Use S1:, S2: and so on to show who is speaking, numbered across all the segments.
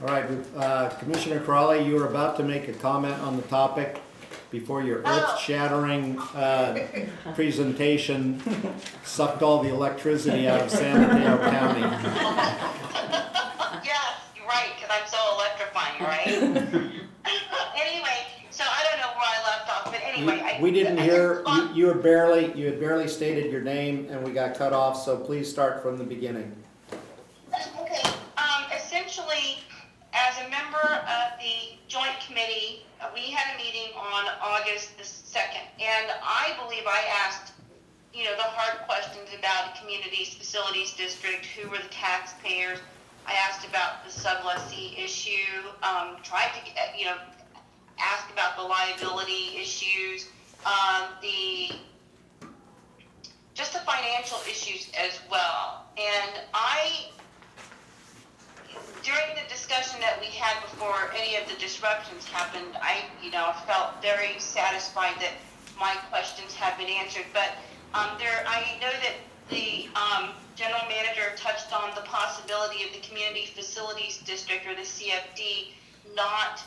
S1: All right, Commissioner Crawley, you were about to make a comment on the topic before your earth-shattering presentation sucked all the electricity out of San Mateo County.
S2: Yes, you're right, because I'm so electrifying, right? Anyway, so I don't know where I left off, but anyway.
S1: We didn't hear, you had barely stated your name and we got cut off, so please start from the beginning.
S2: Okay, essentially, as a member of the Joint Committee, we had a meeting on August the 2nd, and I believe I asked, the hard questions about the Communities Facilities District, who were the taxpayers. I asked about the sublessee issue, tried to, ask about the liability issues, just the financial issues as well. And during the discussion that we had before any of the disruptions happened, I felt very satisfied that my questions had been answered. But I know that the general manager touched on the possibility of the Community Facilities District, or the CFD, not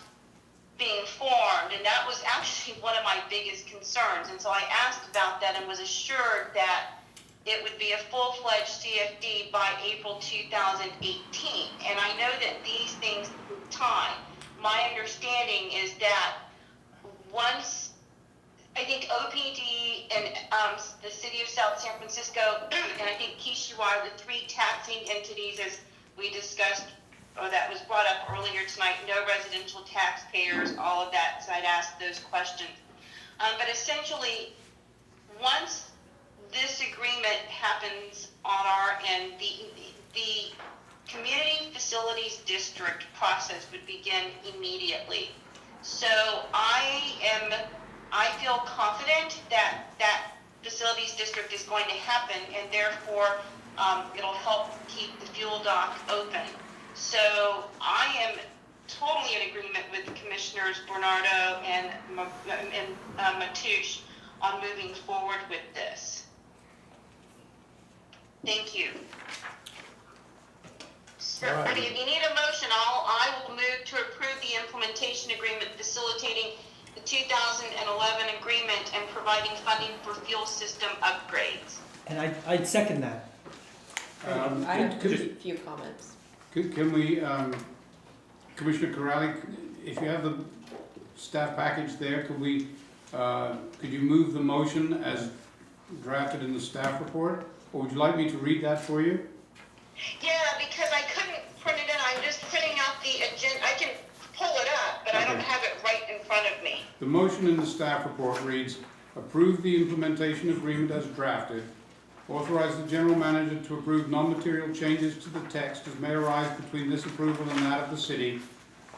S2: being formed, and that was actually one of my biggest concerns. And so I asked about that and was assured that it would be a full-fledged CFD by April 2018. And I know that these things take time. My understanding is that once, I think OPD and the city of South San Francisco, and I think Kishiwai, the three taxing entities, as we discussed, or that was brought up earlier tonight, no residential taxpayers, all of that, so I'd asked those questions. But essentially, once this agreement happens on our end, the Community Facilities District process would begin immediately. So I feel confident that that Facilities District is going to happen, and therefore it'll help keep the fuel dock open. So I am totally in agreement with Commissioners Bernardo and Matoush on moving forward with this. Thank you. So,
S1: Right.
S2: if you need a motion, I will move to approve the implementation agreement facilitating the 2011 agreement and providing funding for fuel system upgrades.
S3: And I'd second that.
S4: I have a few comments.
S5: Can we, Commissioner Corrali, if you have the staff package there, could you move the motion as drafted in the staff report? Or would you like me to read that for you?
S2: Yeah, because I couldn't print it in. I'm just printing out the agenda. I can pull it up, but I don't have it right in front of me.
S5: The motion in the staff report reads, approve the implementation agreement as drafted, authorize the general manager to approve non-material changes to the text as may arise between this approval and that of the city,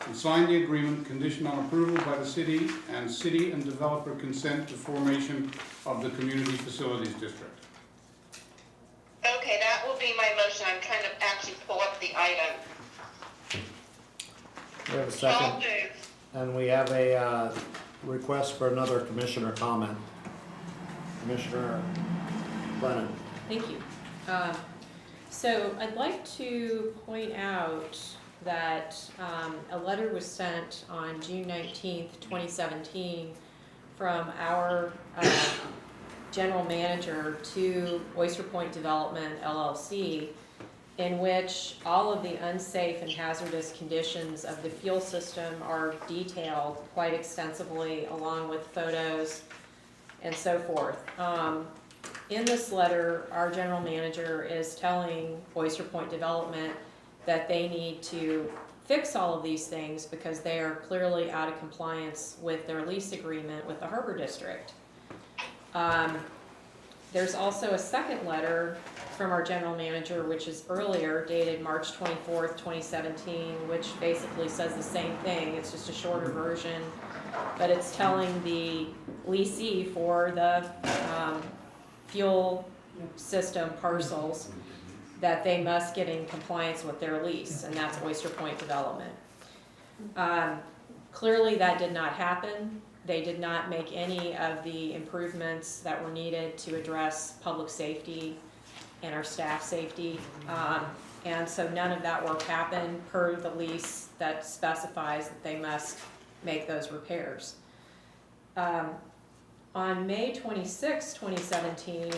S5: and sign the agreement conditioned on approval by the city and developer consent to formation of the Community Facilities District.
S2: Okay, that will be my motion. I'm trying to actually pull up the item.
S1: We have a
S2: So I'll
S1: second,
S2: move.
S1: and we have a request for another commissioner comment. Commissioner Brennan.
S4: Thank you. So I'd like to point out that a letter was sent on June 19th, 2017 from our general manager to Oyster Point Development, LLC, in which all of the unsafe and hazardous conditions of the fuel system are detailed quite extensively, along with photos and so forth. In this letter, our general manager is telling Oyster Point Development that they need to fix all of these things because they are clearly out of compliance with their lease agreement with the Harbor District. There's also a second letter from our general manager, which is earlier, dated March 24th, 2017, which basically says the same thing. It's just a shorter version, but it's telling the leasee for the fuel system parcels that they must get in compliance with their lease, and that's Oyster Point Development. Clearly that did not happen. They did not make any of the improvements that were needed to address public safety and our staff safety. And so none of that work happened per the lease that specifies that they must make those repairs. On May 26, 2017,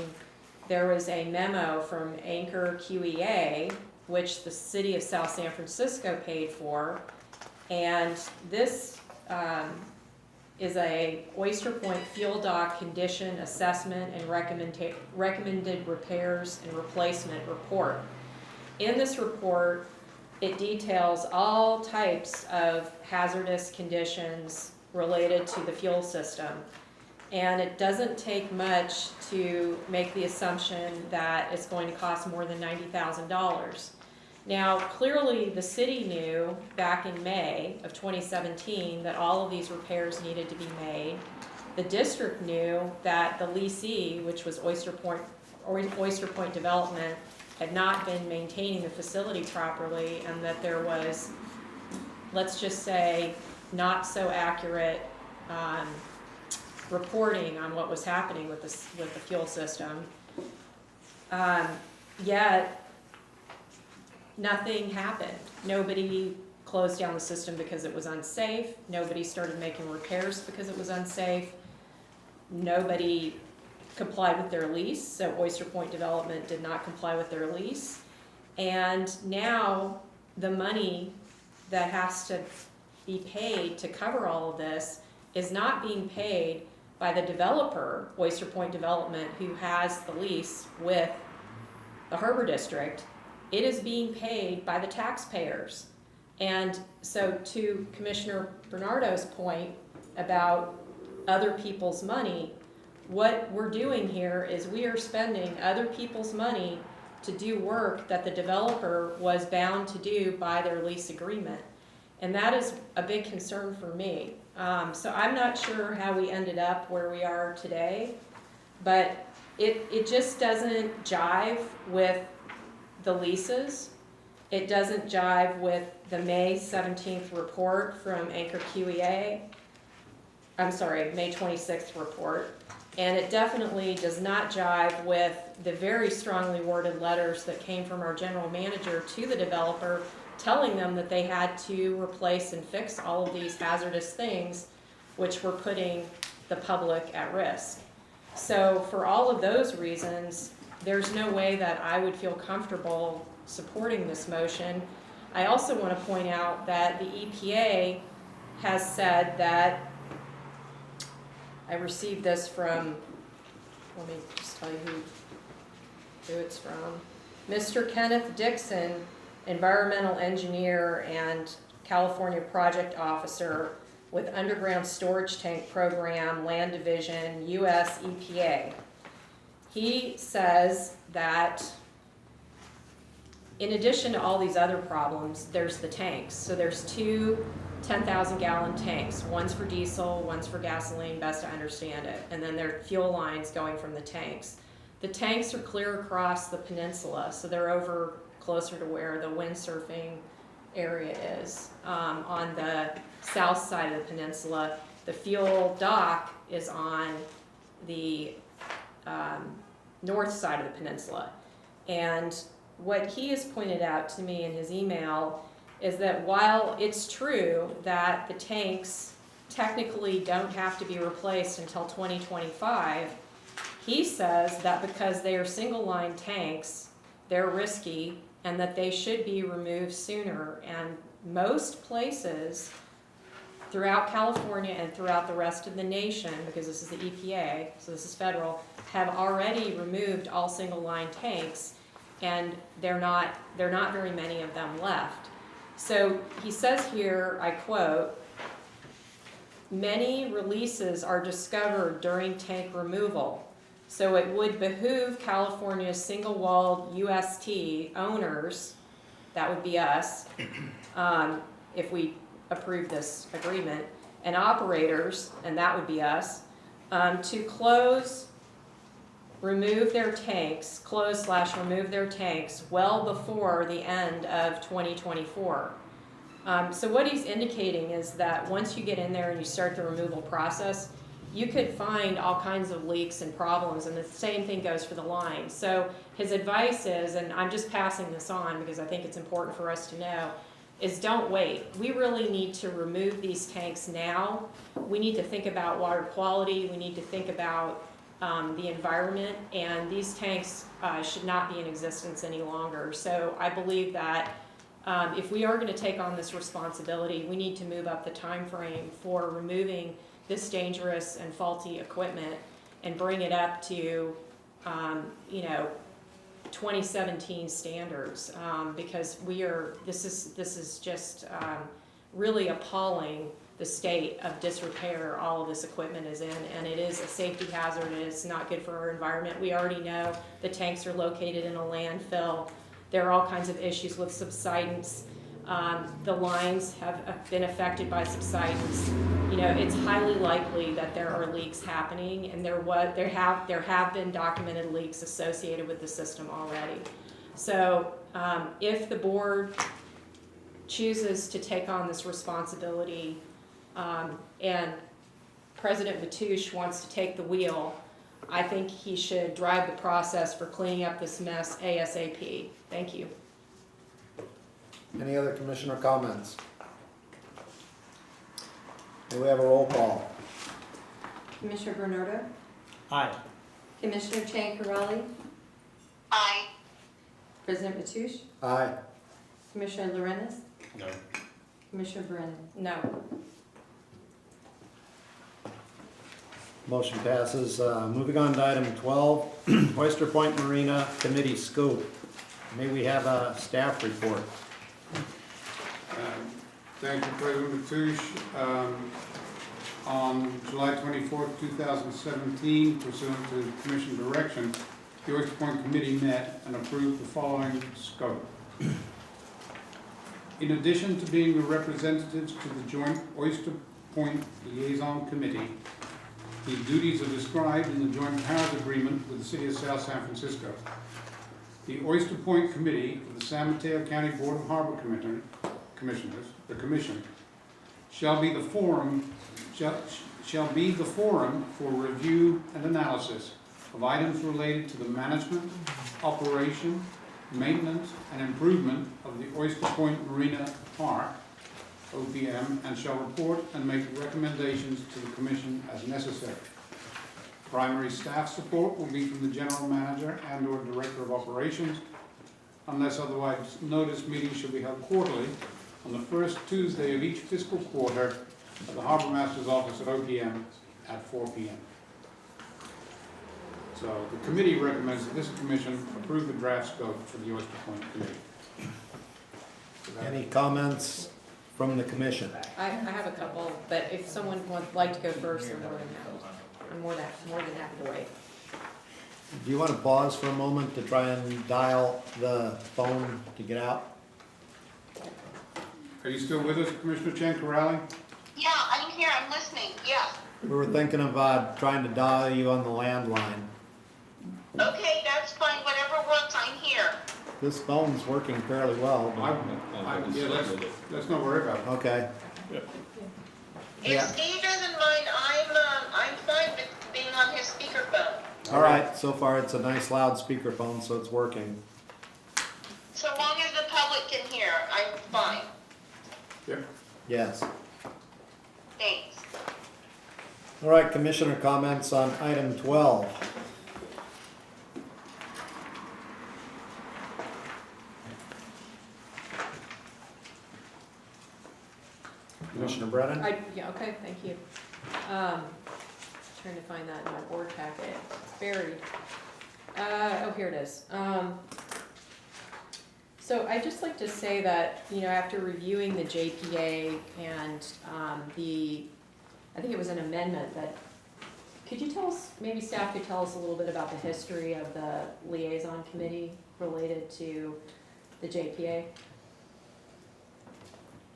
S4: there was a memo from Anchor QEA, which the city of South San Francisco paid for. And this is a Oyster Point Fuel Dock Condition Assessment and Recommended Repairs and Replacement Report. In this report, it details all types of hazardous conditions related to the fuel system. And it doesn't take much to make the assumption that it's going to cost more than $90,000. Now, clearly, the city knew back in May of 2017 that all of these repairs needed to be made. The district knew that the leasee, which was Oyster Point Development, had not been maintaining the facility properly, and that there was, let's just say, not so accurate reporting on what was happening with the fuel system. Yet nothing happened. Nobody closed down the system because it was unsafe. Nobody started making repairs because it was unsafe. Nobody complied with their lease, so Oyster Point Development did not comply with their lease. And now the money that has to be paid to cover all of this is not being paid by the developer, Oyster Point Development, who has the lease with the Harbor District. It is being paid by the taxpayers. And so to Commissioner Bernardo's point about other people's money, what we're doing here is we are spending other people's money to do work that the developer was bound to do by their lease agreement. And that is a big concern for me. So I'm not sure how we ended up where we are today, but it just doesn't jive with the leases. It doesn't jive with the May 17th report from Anchor QEA. I'm sorry, May 26th report. And it definitely does not jive with the very strongly worded letters that came from our general manager to the developer, telling them that they had to replace and fix all of these hazardous things, which were putting the public at risk. So for all of those reasons, there's no way that I would feel comfortable supporting this motion. I also want to point out that the EPA has said that, I received this from, let me just tell you who it's from, Mr. Kenneth Dixon, environmental engineer and California project officer with Underground Storage Tank Program, Land Division, US EPA. He says that in addition to all these other problems, there's the tanks. So there's two 10,000-gallon tanks. One's for diesel, one's for gasoline, best to understand it. And then there are fuel lines going from the tanks. The tanks are clear across the peninsula, so they're over closer to where the windsurfing area is, on the south side of the peninsula. The fuel dock is on the north side of the peninsula. And what he has pointed out to me in his email is that while it's true that the tanks technically don't have to be replaced until 2025, he says that because they are single line tanks, they're risky and that they should be removed sooner. And most places throughout California and throughout the rest of the nation, because this is the EPA, so this is federal, have already removed all single line tanks, and there are not very many of them left. So he says here, I quote, "Many releases are discovered during tank removal, so it would behoove California's single-walled UST owners," that would be us, if we approve this agreement, "and operators," and that would be us, to remove their tanks, close/remove their tanks well before the end of 2024. So what he's indicating is that once you get in there and you start the removal process, you could find all kinds of leaks and problems, and the same thing goes for the lines. So his advice is, and I'm just passing this on because I think it's important for us to know, is don't wait. We really need to remove these tanks now. We need to think about water quality, we need to think about the environment, and these tanks should not be in existence any longer. So I believe that if we are going to take on this responsibility, we need to move up the time frame for removing this dangerous and faulty equipment and bring it up to, 2017 standards, because this is just really appalling, the state of disrepair all of this equipment is in, and it is a safety hazard, and it's not good for our environment. We already know the tanks are located in a landfill. There are all kinds of issues with subsidence. The lines have been affected by subsidence. It's highly likely that there are leaks happening, and there have been documented leaks associated with the system already. So if the board chooses to take on this responsibility, and President Mateusz wants to take the wheel, I think he should drive the process for cleaning up this mess ASAP. Thank you.
S1: Any other commissioner comments? Do we have a roll call?
S6: Commissioner Bernardo?
S3: Aye.
S6: Commissioner Chiancarelli?
S2: Aye.
S6: President Matoush?
S1: Aye.
S6: Commissioner Lorenz?
S5: No.
S6: Commissioner Brennan?
S4: No.
S1: Motion passes. Moving on to item 12, Oyster Point Marina Committee scope. May we have a staff report?
S5: Thank you, President Matoush. On July 24th, 2017, pursuant to Commission direction, the Oyster Point Committee met and approved the following scope. In addition to being the representatives to the Joint Oyster Point Liaison Committee, the duties are described in the Joint Powers Agreement with the City of South San Francisco. The Oyster Point Committee of the San Mateo County Board of Harbor Commissioners, the Commission, shall be the forum for review and analysis of items related to the management, operation, maintenance, and improvement of the Oyster Point Marina Park, OPM, and shall report and make recommendations to the Commission as necessary. Primary staff support will be from the General Manager and/or Director of Operations. Unless otherwise noticed, meetings shall be held quarterly on the first Tuesday of each fiscal quarter at the Harbor Master's office at OPM at 4 p.m. So the committee recommends that this commission approve the draft scope for the Oyster Point Committee.
S1: Any comments from the commission?
S4: I have a couple, but if someone would like to go first, I'm more than happy to wait.
S1: Do you want to pause for a moment to try and dial the phone to get out?
S5: Are you still with us, Commissioner Chiancarelli?
S2: Yeah, I'm here, I'm listening, yeah.
S1: We were thinking of trying to dial you on the landline.
S2: Okay, that's fine, whatever works, I'm here.
S1: This phone's working fairly well.
S5: Yeah, let's not worry about it.
S1: Okay.
S2: If
S1: Yeah.
S2: Steve doesn't mind, I'm fine with being on his speakerphone.
S1: All right, so far it's a nice loud speakerphone, so it's working.
S2: So long as the public can hear, I'm fine.
S5: Yep.
S1: Yes.
S2: Thanks.
S1: All right, commissioner comments on item 12. Commissioner Brennan?
S4: Okay, thank you. Trying to find that in my board packet. It's buried. Here it is. So I'd just like to say that, after reviewing the JPA and I think it was an amendment that, could you tell us, maybe staff could tell us a little bit about the history of the liaison committee related to the JPA?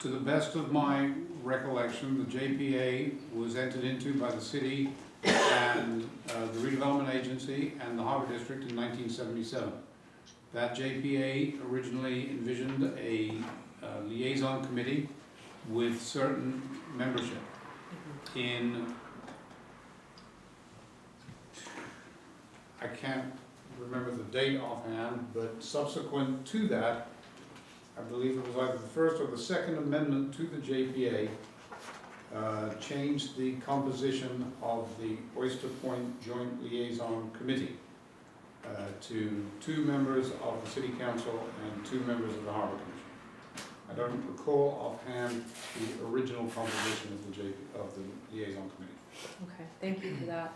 S5: To the best of my recollection, the JPA was entered into by the city and the redevelopment agency and the Harbor District in 1977. That JPA originally envisioned a liaison committee with certain membership. In I can't remember the date offhand, but subsequent to that, I believe it was either the first or the second amendment to the JPA, changed the composition of the Oyster Point Joint Liaison Committee to 2 members of the City Council and 2 members of the Harbor Commission. I don't recall offhand the original composition of the Liaison Committee.
S4: Okay, thank you for that.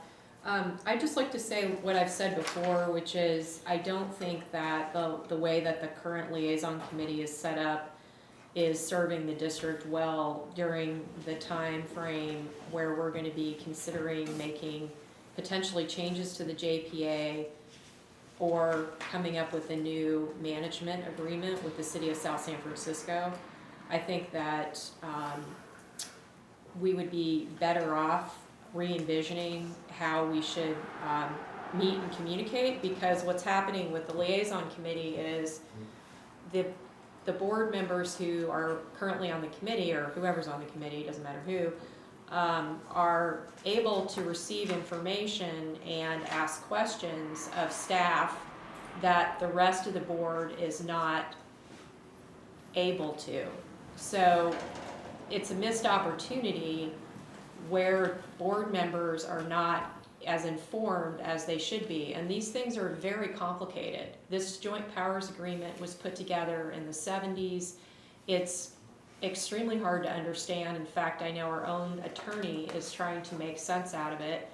S4: I'd just like to say what I've said before, which is I don't think that the way that the current liaison committee is set up is serving the district well during the time frame where we're going to be considering making potentially changes to the JPA or coming up with a new management agreement with the city of South San Francisco. I think that we would be better off re-envisioning how we should meet and communicate, because what's happening with the liaison committee is the board members who are currently on the committee, or whoever's on the committee, doesn't matter who, are able to receive information and ask questions of staff that the rest of the board is not able to. So it's a missed opportunity where board members are not as informed as they should be. And these things are very complicated. This joint powers agreement was put together in the 70s. It's extremely hard to understand. In fact, I know our own attorney is trying to make sense out of it,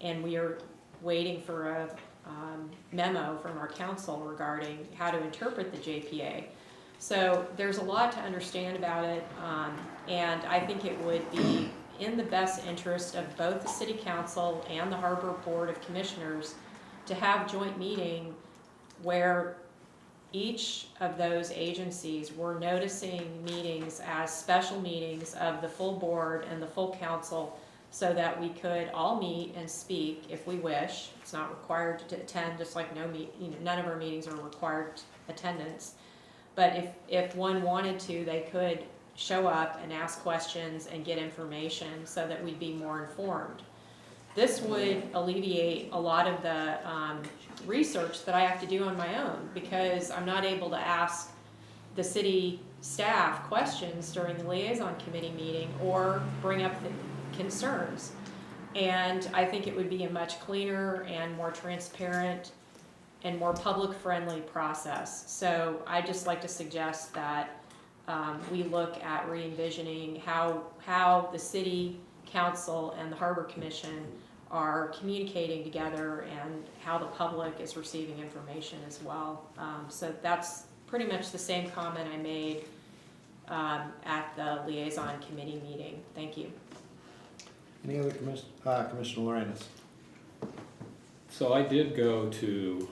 S4: and we are waiting for a memo from our council regarding how to interpret the JPA. So there's a lot to understand about it, and I think it would be in the best interest of both the City Council and the Harbor Board of Commissioners to have joint meeting where each of those agencies were noticing meetings as special meetings of the full board and the full council, so that we could all meet and speak if we wish. It's not required to attend, just like none of our meetings are required attendance. But if one wanted to, they could show up and ask questions and get information so that we'd be more informed. This would alleviate a lot of the research that I have to do on my own, because I'm not able to ask the city staff questions during the liaison committee meeting or bring up the concerns. And I think it would be a much cleaner and more transparent and more public-friendly process. So I'd just like to suggest that we look at re-envisioning how the City Council and the Harbor Commission are communicating together and how the public is receiving information as well. So that's pretty much the same comment I made at the liaison committee meeting. Thank you.
S1: Any other Commissioner Lorenz?
S7: So I did go to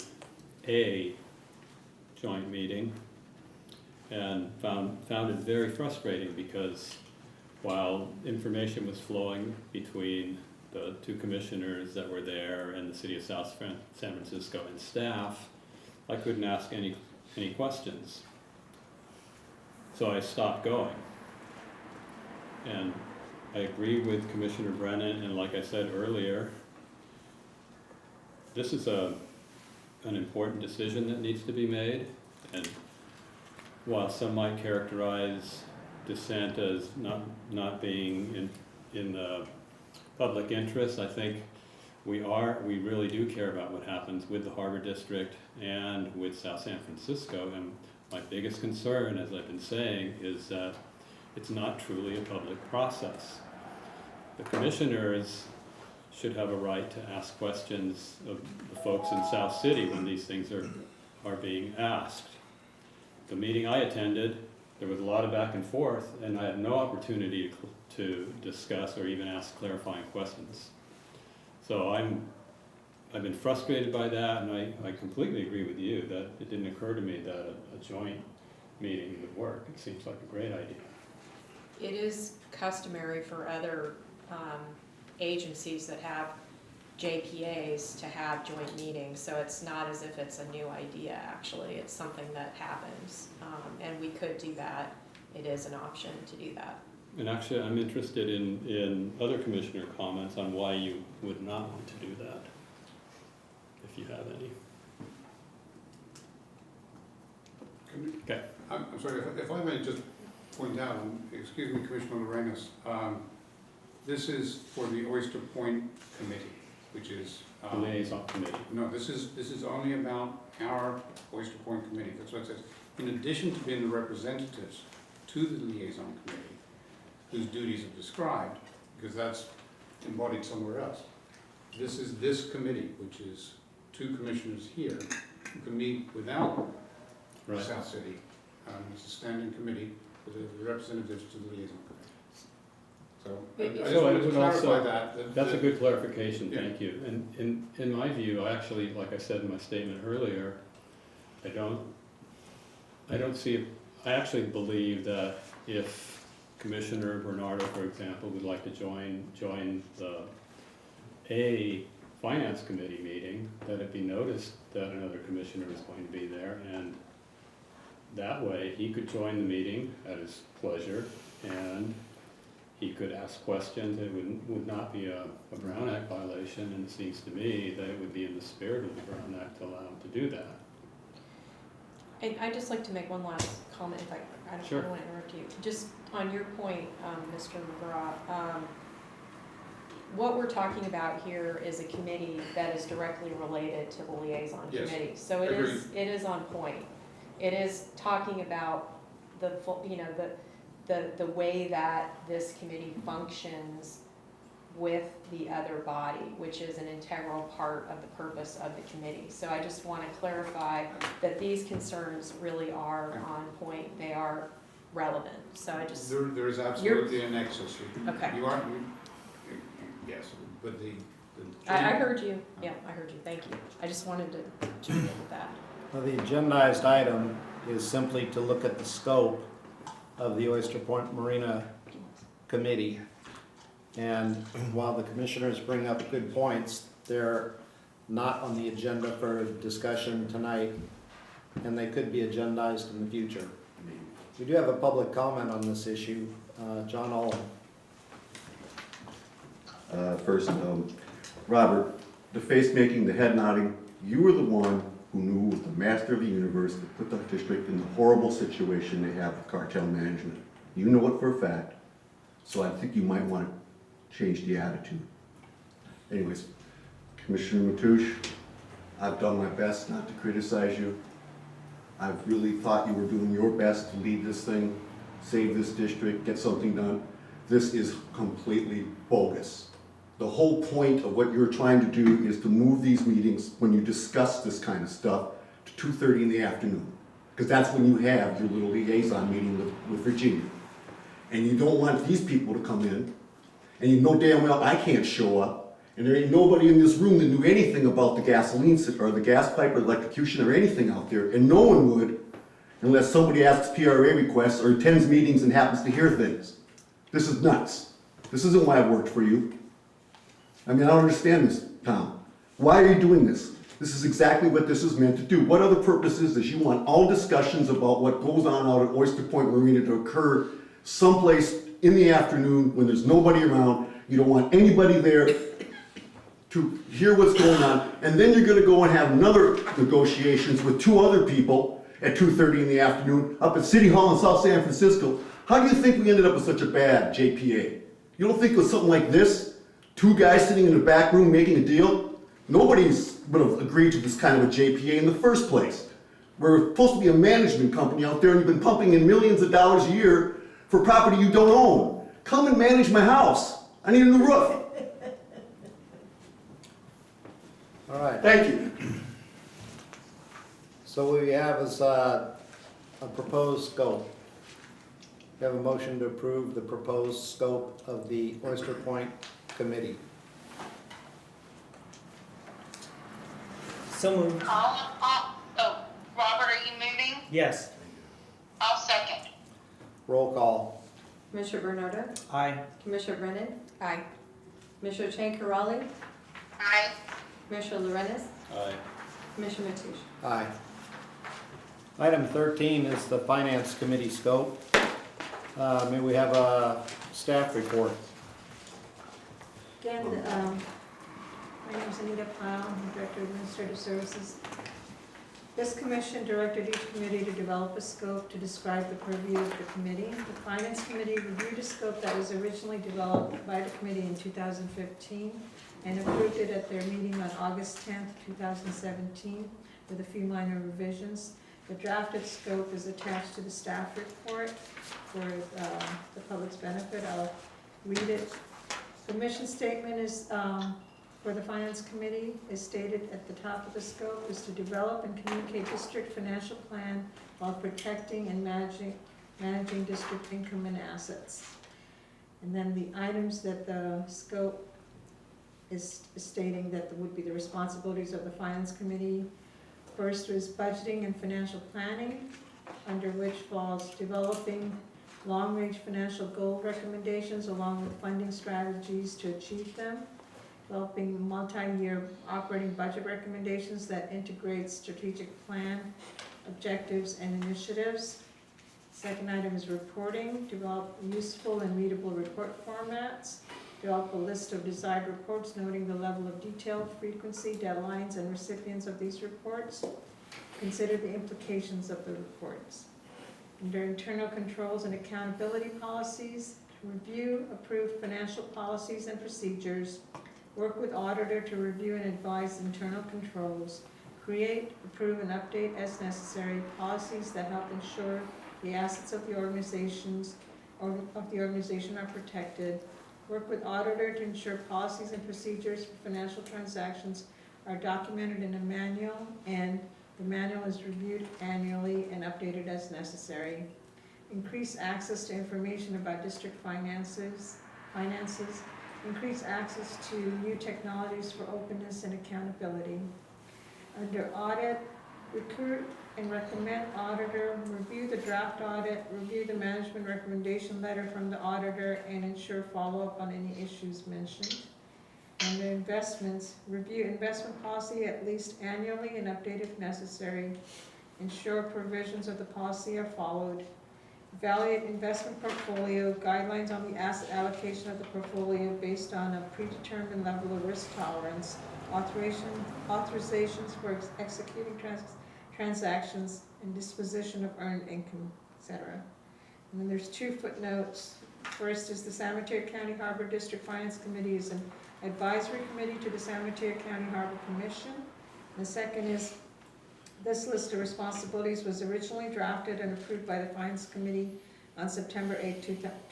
S7: a joint meeting and found it very frustrating, because while information was flowing between the 2 commissioners that were there and the City of South San Francisco and staff, I couldn't ask any questions. So I stopped going. And I agree with Commissioner Brennan, and like I said earlier, this is an important decision that needs to be made. And while some might characterize dissent as not being in the public interest, I think we really do care about what happens with the Harbor District and with South San Francisco. And my biggest concern, as I've been saying, is that it's not truly a public process. The commissioners should have a right to ask questions of the folks in South City when these things are being asked. The meeting I attended, there was a lot of back and forth, and I had no opportunity to discuss or even ask clarifying questions. So I've been frustrated by that, and I completely agree with you that it didn't occur to me that a joint meeting would work. It seems like a great idea.
S4: It is customary for other agencies that have JPAs to have joint meetings, so it's not as if it's a new idea, actually. It's something that happens, and we could do that. It is an option to do that.
S7: And actually, I'm interested in other commissioner comments on why you would not want to do that. if you have any.
S5: Can-
S7: Okay.
S5: I'm sorry, if I may just point out, excuse me, Commissioner Lorenz, this is for the Oyster Point Committee, which is.
S7: The liaison committee.
S5: No, this is only about our Oyster Point Committee, that's what it says. In addition to being the representatives to the liaison committee, whose duties are described, because that's embodied somewhere else. This is this committee, which is 2 commissioners here, who can meet without
S7: Right.
S5: South City. It's a standing committee with the representatives to the liaison committee. So, I just
S7: So
S5: wanted
S7: it
S5: to
S7: would
S5: clarify
S7: also-
S5: that.
S7: That's a good clarification,
S5: Yeah.
S7: thank you. And in my view, actually, like I said in my statement earlier, I don't see, I actually believe that if Commissioner Bernardo, for example, would like to join a finance committee meeting, that it be noticed that another commissioner is going to be there, and that way he could join the meeting at his pleasure, and he could ask questions. It would not be a Brown Act violation, and it seems to me that it would be in the spirit of the Brown Act to allow him to do that.
S4: And I'd just like to make one last comment, if I don't
S7: Sure.
S4: want to interrupt you. Just on your point, Mr. McGraw, what we're talking about here is a committee that is directly related to the liaison
S5: Yes.
S4: committee. So it is on point. It is talking about the full, the way that this committee functions with the other body, which is an integral part of the purpose of the committee. So I just want to clarify that these concerns really are on point, they are relevant. So I just,
S5: There is absolutely a nexus.
S4: Okay.
S5: Yes, but the.
S4: I heard you, yeah, I heard you, thank you. I just wanted to jump in with that.
S1: Well, the agendized item is simply to look at the scope of the Oyster Point Marina Committee. And while the commissioners bring up good points, they're not on the agenda for discussion tonight, and they could be agendized in the future. We do have a public comment on this issue. John Olin.
S8: First, Robert, the face making, the head nodding, you were the one who knew was the master of the universe that put the district in the horrible situation they have with cartel management. You know it for a fact, so I think you might want to change the attitude. Anyways, Commissioner Matoush, I've done my best not to criticize you. I've really thought you were doing your best to lead this thing, save this district, get something done. This is completely bogus. The whole point of what you're trying to do is to move these meetings, when you discuss this kind of stuff, to 2:30 in the afternoon. Because that's when you have your little liaison meeting with Virginia. And you don't want these people to come in, and you know damn well I can't show up, and there ain't nobody in this room that knew anything about the gasoline or the gas pipe or electrocution or anything out there, and no one would unless somebody asks PRA requests or attends meetings and happens to hear things. This is nuts. This isn't why I worked for you. I mean, I don't understand this, Tom. Why are you doing this? This is exactly what this is meant to do. What other purpose is this? You want all discussions about what goes on out at Oyster Point Marina to occur someplace in the afternoon when there's nobody around. You don't want anybody there to hear what's going on. And then you're gonna go and have another negotiations with 2 other people at 2:30 in the afternoon up at City Hall in South San Francisco. How do you think we ended up with such a bad JPA? You don't think it was something like this? 2 guys sitting in the back room making a deal? Nobody's would have agreed to this kind of a JPA in the first place. We're supposed to be a management company out there, and you've been pumping in millions of dollars a year for property you don't own. Come and manage my house. I need a new roof.
S1: All right.
S8: Thank you.
S1: So what we have is a proposed scope. We have a motion to approve the proposed scope of the Oyster Point Committee.
S3: So moved.
S2: Robert, are you moving?
S3: Yes.
S2: I'll second.
S1: Roll call.
S6: Commissioner Bernardo?
S3: Aye.
S6: Commissioner Brennan?
S4: Aye.
S6: Commissioner Chen-Caroli?
S2: Aye.
S6: Commissioner Lorenz?
S7: Aye.
S6: Commissioner Matoush?
S1: Aye. Item 13 is the Finance Committee scope. May we have a staff report?
S6: Again,
S9: My name is Anita Pyle, I'm Director of Administrative Services. This commission directed each committee to develop a scope to describe the purview of the committee. The Finance Committee reviewed a scope that was originally developed by the committee in 2015 and approved it at their meeting on August 10th, 2017, with a few minor revisions. The drafted scope is attached to the staff report for the public's benefit. I'll read it. The mission statement is for the Finance Committee is stated at the top of the scope is to develop and communicate district financial plan while protecting and managing district income and assets. And then the items that the scope is stating that would be the responsibilities of the Finance Committee. First is budgeting and financial planning, under which falls developing long-range financial goal recommendations along with funding strategies to achieve them, developing multi-year operating budget recommendations that integrate strategic plan, objectives, and initiatives. Second item is reporting, develop useful and readable report formats, develop a list of desired reports noting the level of detail, frequency, deadlines, and recipients of these reports. Consider the implications of the reports. Under internal controls and accountability policies, review, approve financial policies and procedures, work with auditor to review and advise internal controls, create, approve, and update as necessary policies that help ensure the assets of the organization are protected, work with auditor to ensure policies and procedures for financial transactions are documented in a manual, and the manual is reviewed annually and updated as necessary. Increase access to information about district finances, increase access to new technologies for openness and accountability. Under audit, recruit and recommend auditor, review the draft audit, review the management recommendation letter from the auditor, and ensure follow-up on any issues mentioned. Under investments, review investment policy at least annually and update if necessary. Ensure provisions of the policy are followed. Evaluate investment portfolio, guidelines on the asset allocation of the portfolio based on a predetermined level of risk tolerance, authorizations for executing transactions, and disposition of earned income, etc. And then there's two footnotes. First is the San Mateo County Harbor District Finance Committee is an advisory committee to the San Mateo County Harbor Commission. The second is this list of responsibilities was originally drafted and approved by the Finance Committee on September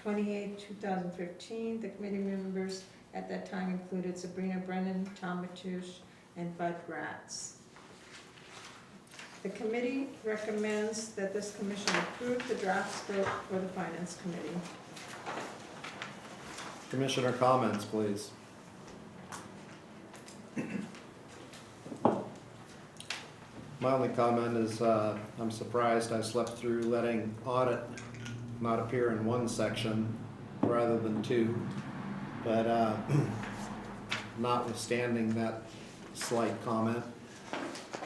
S9: 28, 2015. The committee members at that time included Sabrina Brennan, Tom Matoush, and Bud Gratz. The committee recommends that this commission approve the draft scope for the Finance Committee.
S1: Commissioner comments, please. My only comment is I'm surprised I slept through letting audit not appear in one section rather than two. But notwithstanding that slight comment,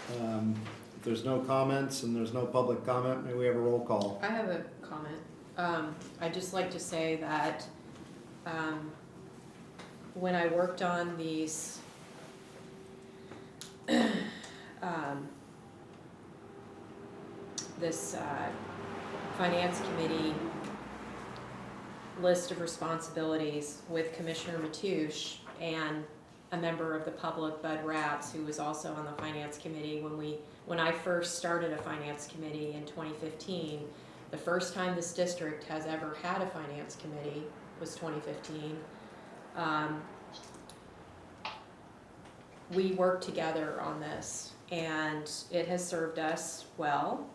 S1: if there's no comments and there's no public comment, may we have a roll call?
S4: I have a comment. I'd just like to say that when I worked on these this Finance Committee list of responsibilities with Commissioner Matoush and a member of the public, Bud Ratz, who was also on the Finance Committee when I first started a Finance Committee in 2015. The first time this district has ever had a Finance Committee was 2015. We worked together on this, and it has served us well.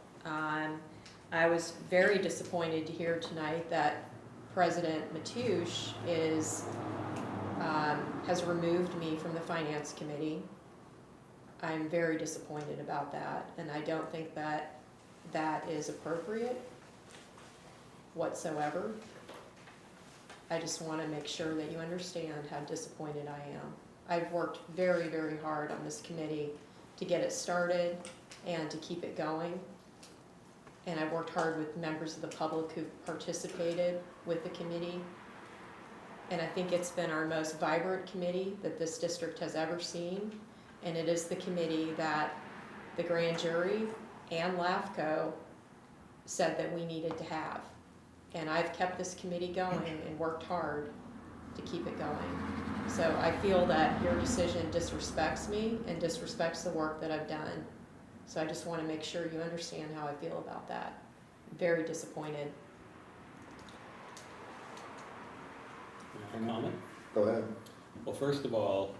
S4: I was very disappointed to hear tonight that President Matoush has removed me from the Finance Committee. I'm very disappointed about that, and I don't think that that is appropriate whatsoever. I just want to make sure that you understand how disappointed I am. I've worked very, very hard on this committee to get it started and to keep it going. And I've worked hard with members of the public who participated with the committee. and I think it's been our most vibrant committee that this district has ever seen. And it is the committee that the grand jury and LAFCO said that we needed to have. And I've kept this committee going and worked hard to keep it going. So I feel that your decision disrespects me and disrespects the work that I've done. So I just want to make sure you understand how I feel about that. I'm very disappointed.
S7: May I comment?
S1: Go ahead.
S7: Well, first of all,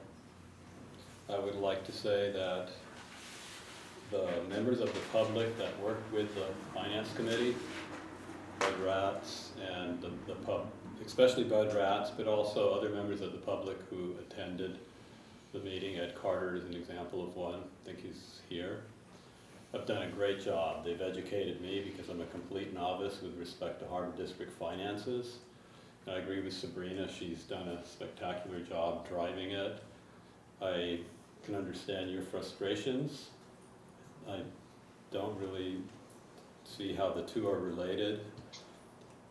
S7: I would like to say that the members of the public that worked with the Finance Committee, Bud Rats and the pub, especially Bud Rats, but also other members of the public who attended the meeting. Ed Carter is an example of one. I think he's here. Have done a great job. They've educated me because I'm a complete novice with respect to Harbor District finances. I agree with Sabrina. She's done a spectacular job driving it. I can understand your frustrations. I don't really see how the two are related.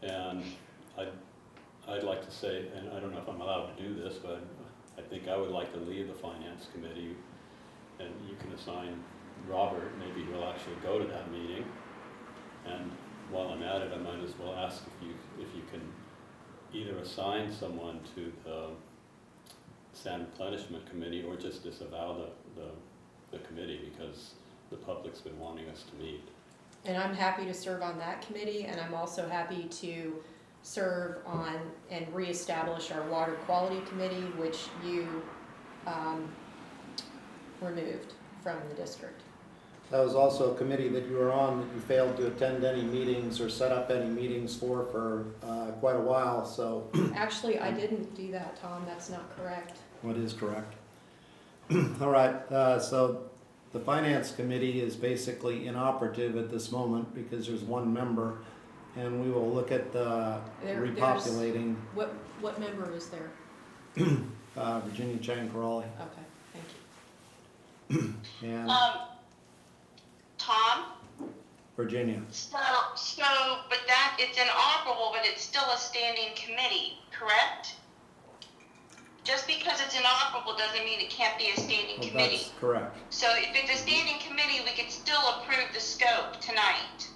S7: And I'd like to say, and I don't know if I'm allowed to do this, but I think I would like to leave the Finance Committee, and you can assign Robert, maybe he'll actually go to that meeting. And while I'm at it, I might as well ask if you can either assign someone to the Sand Replenishment Committee or just disavow the committee, because the public's been wanting us to meet.
S4: And I'm happy to serve on that committee, and I'm also happy to serve on and reestablish our Water Quality Committee, which you removed from the district.
S1: That was also a committee that you were on that you failed to attend any meetings or set up any meetings for quite a while, so.
S4: Actually, I didn't do that, Tom. That's not correct.
S1: What is correct? All right, so the Finance Committee is basically inoperative at this moment because there's one member, and we will look at repopulating.
S4: What member is there?
S1: Virginia Chang Crawley.
S4: Okay, thank you.
S1: And
S2: Tom?
S1: Virginia.
S2: So, but that, it's inoperable, but it's still a standing committee, correct? Just because it's inoperable doesn't mean it can't be a standing
S1: Well,
S2: committee.
S1: that's correct.
S2: So if it's a standing committee, we could still approve the scope tonight.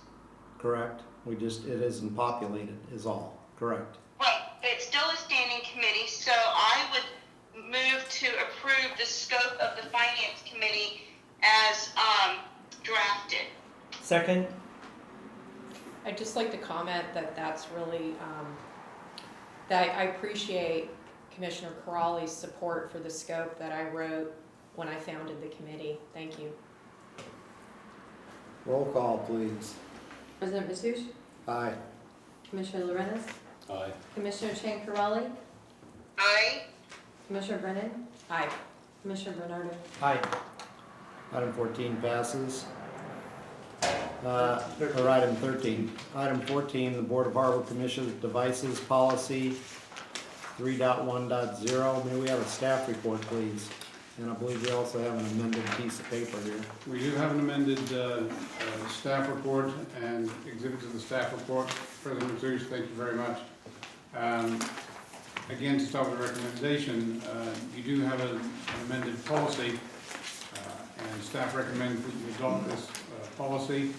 S1: Correct. It isn't populated is all. Correct.
S2: Right, but it's still a standing committee, so I would move to approve the scope of the Finance Committee as drafted.
S3: Second?
S4: I'd just like to comment that that's really, that I appreciate Commissioner Corrali's support for the scope that I wrote when I founded the committee. Thank you.
S1: Roll call, please.
S6: President Mateusz?
S1: Aye.
S6: Commissioner Lorenz?
S7: Aye.
S6: Commissioner Chang Corrali?
S2: Aye.
S6: Commissioner Brennan?
S4: Aye.
S6: Commissioner Bernardo?
S3: Aye.
S1: Item 14 passes. Or item 13. Item 14, the Board of Harbor Commissioners Devices Policy 3.1.0. May we have a staff report, please? And I believe we also have an amended piece of paper here.
S5: We do have an amended staff report and exhibit to the staff report. President Mateusz, thank you very much. Again, to start with the recommendation, you do have an amended policy, and staff recommends that you adopt this policy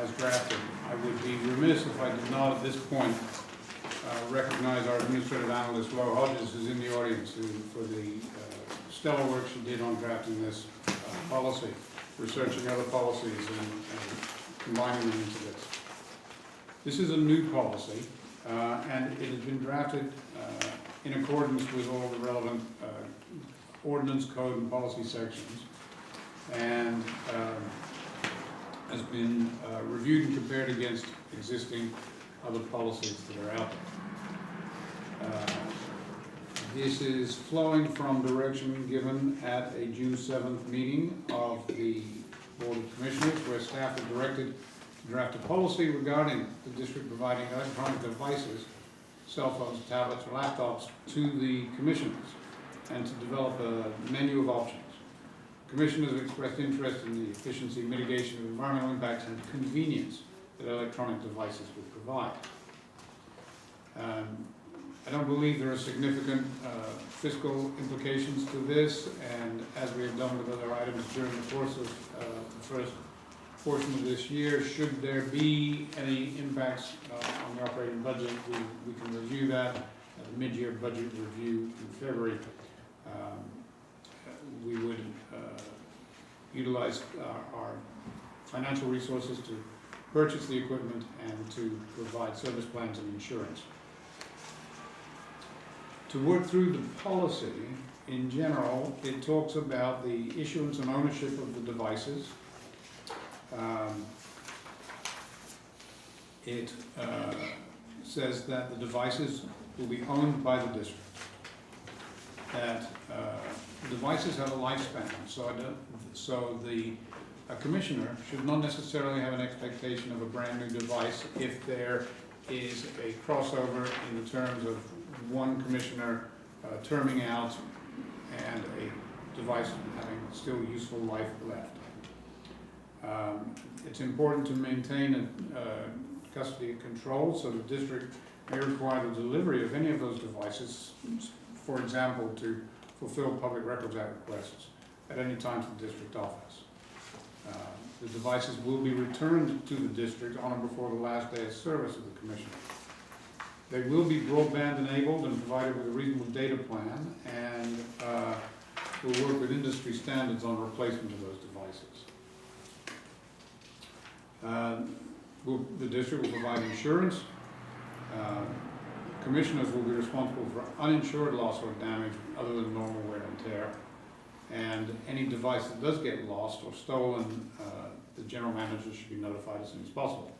S5: as drafted. I would be remiss if I did not at this point recognize our administrative analyst, Laura Hodges, who's in the audience, for the stellar work she did on drafting this policy, researching other policies and combining them into this. This is a new policy, and it has been drafted in accordance with all the relevant ordinance, code, and policy sections, and has been reviewed and compared against existing other policies that are out there. This is flowing from direction given at a June 7th meeting of the Board of Commissioners, where staff were directed to draft a policy regarding the district providing electronic devices, cell phones, tablets, or laptops to the commissioners, and to develop a menu of options. Commissioners have expressed interest in the efficiency, mitigation of environmental impacts, and convenience that electronic devices would provide. I don't believe there are significant fiscal implications to this, and as we have done with other items during the course of the first portion of this year, should there be any impacts on the operating budget, we can review that at the mid-year budget review in February. We would utilize our financial resources to purchase the equipment and to provide service plans and insurance. To work through the policy, in general, it talks about the issuance and ownership of the devices. It says that the devices will be owned by the district. That devices have a lifespan, so the commissioner should not necessarily have an expectation of a brand new device if there is a crossover in the terms of one commissioner terming out and a device having still useful life left. It's important to maintain a custody and control, so the district may require the delivery of any of those devices, for example, to fulfill Public Records Act requests at any time to the district office. The devices will be returned to the district on or before the last day of service of the commissioner. They will be broadband enabled and provided with a reasonable data plan, and will work with industry standards on replacement of those devices. The district will provide insurance. Commissioners will be responsible for uninsured loss or damage other than normal wear and tear. And any device that does get lost or stolen, the general manager should be notified as soon as possible.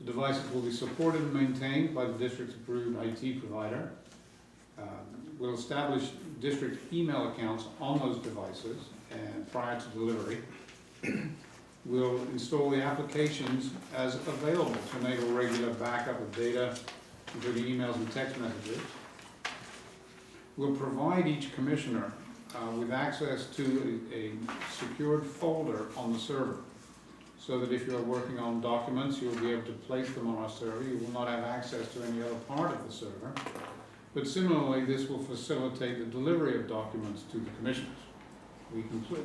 S5: The devices will be supported and maintained by the district's approved IT provider. We'll establish district email accounts on those devices and prior to delivery. We'll install the applications as available to enable regular backup of data, including emails and text messages. We'll provide each commissioner with access to a secured folder on the server, so that if you're working on documents, you'll be able to place them on our server. You will not have access to any other part of the server. But similarly, this will facilitate the delivery of documents to the commissioners.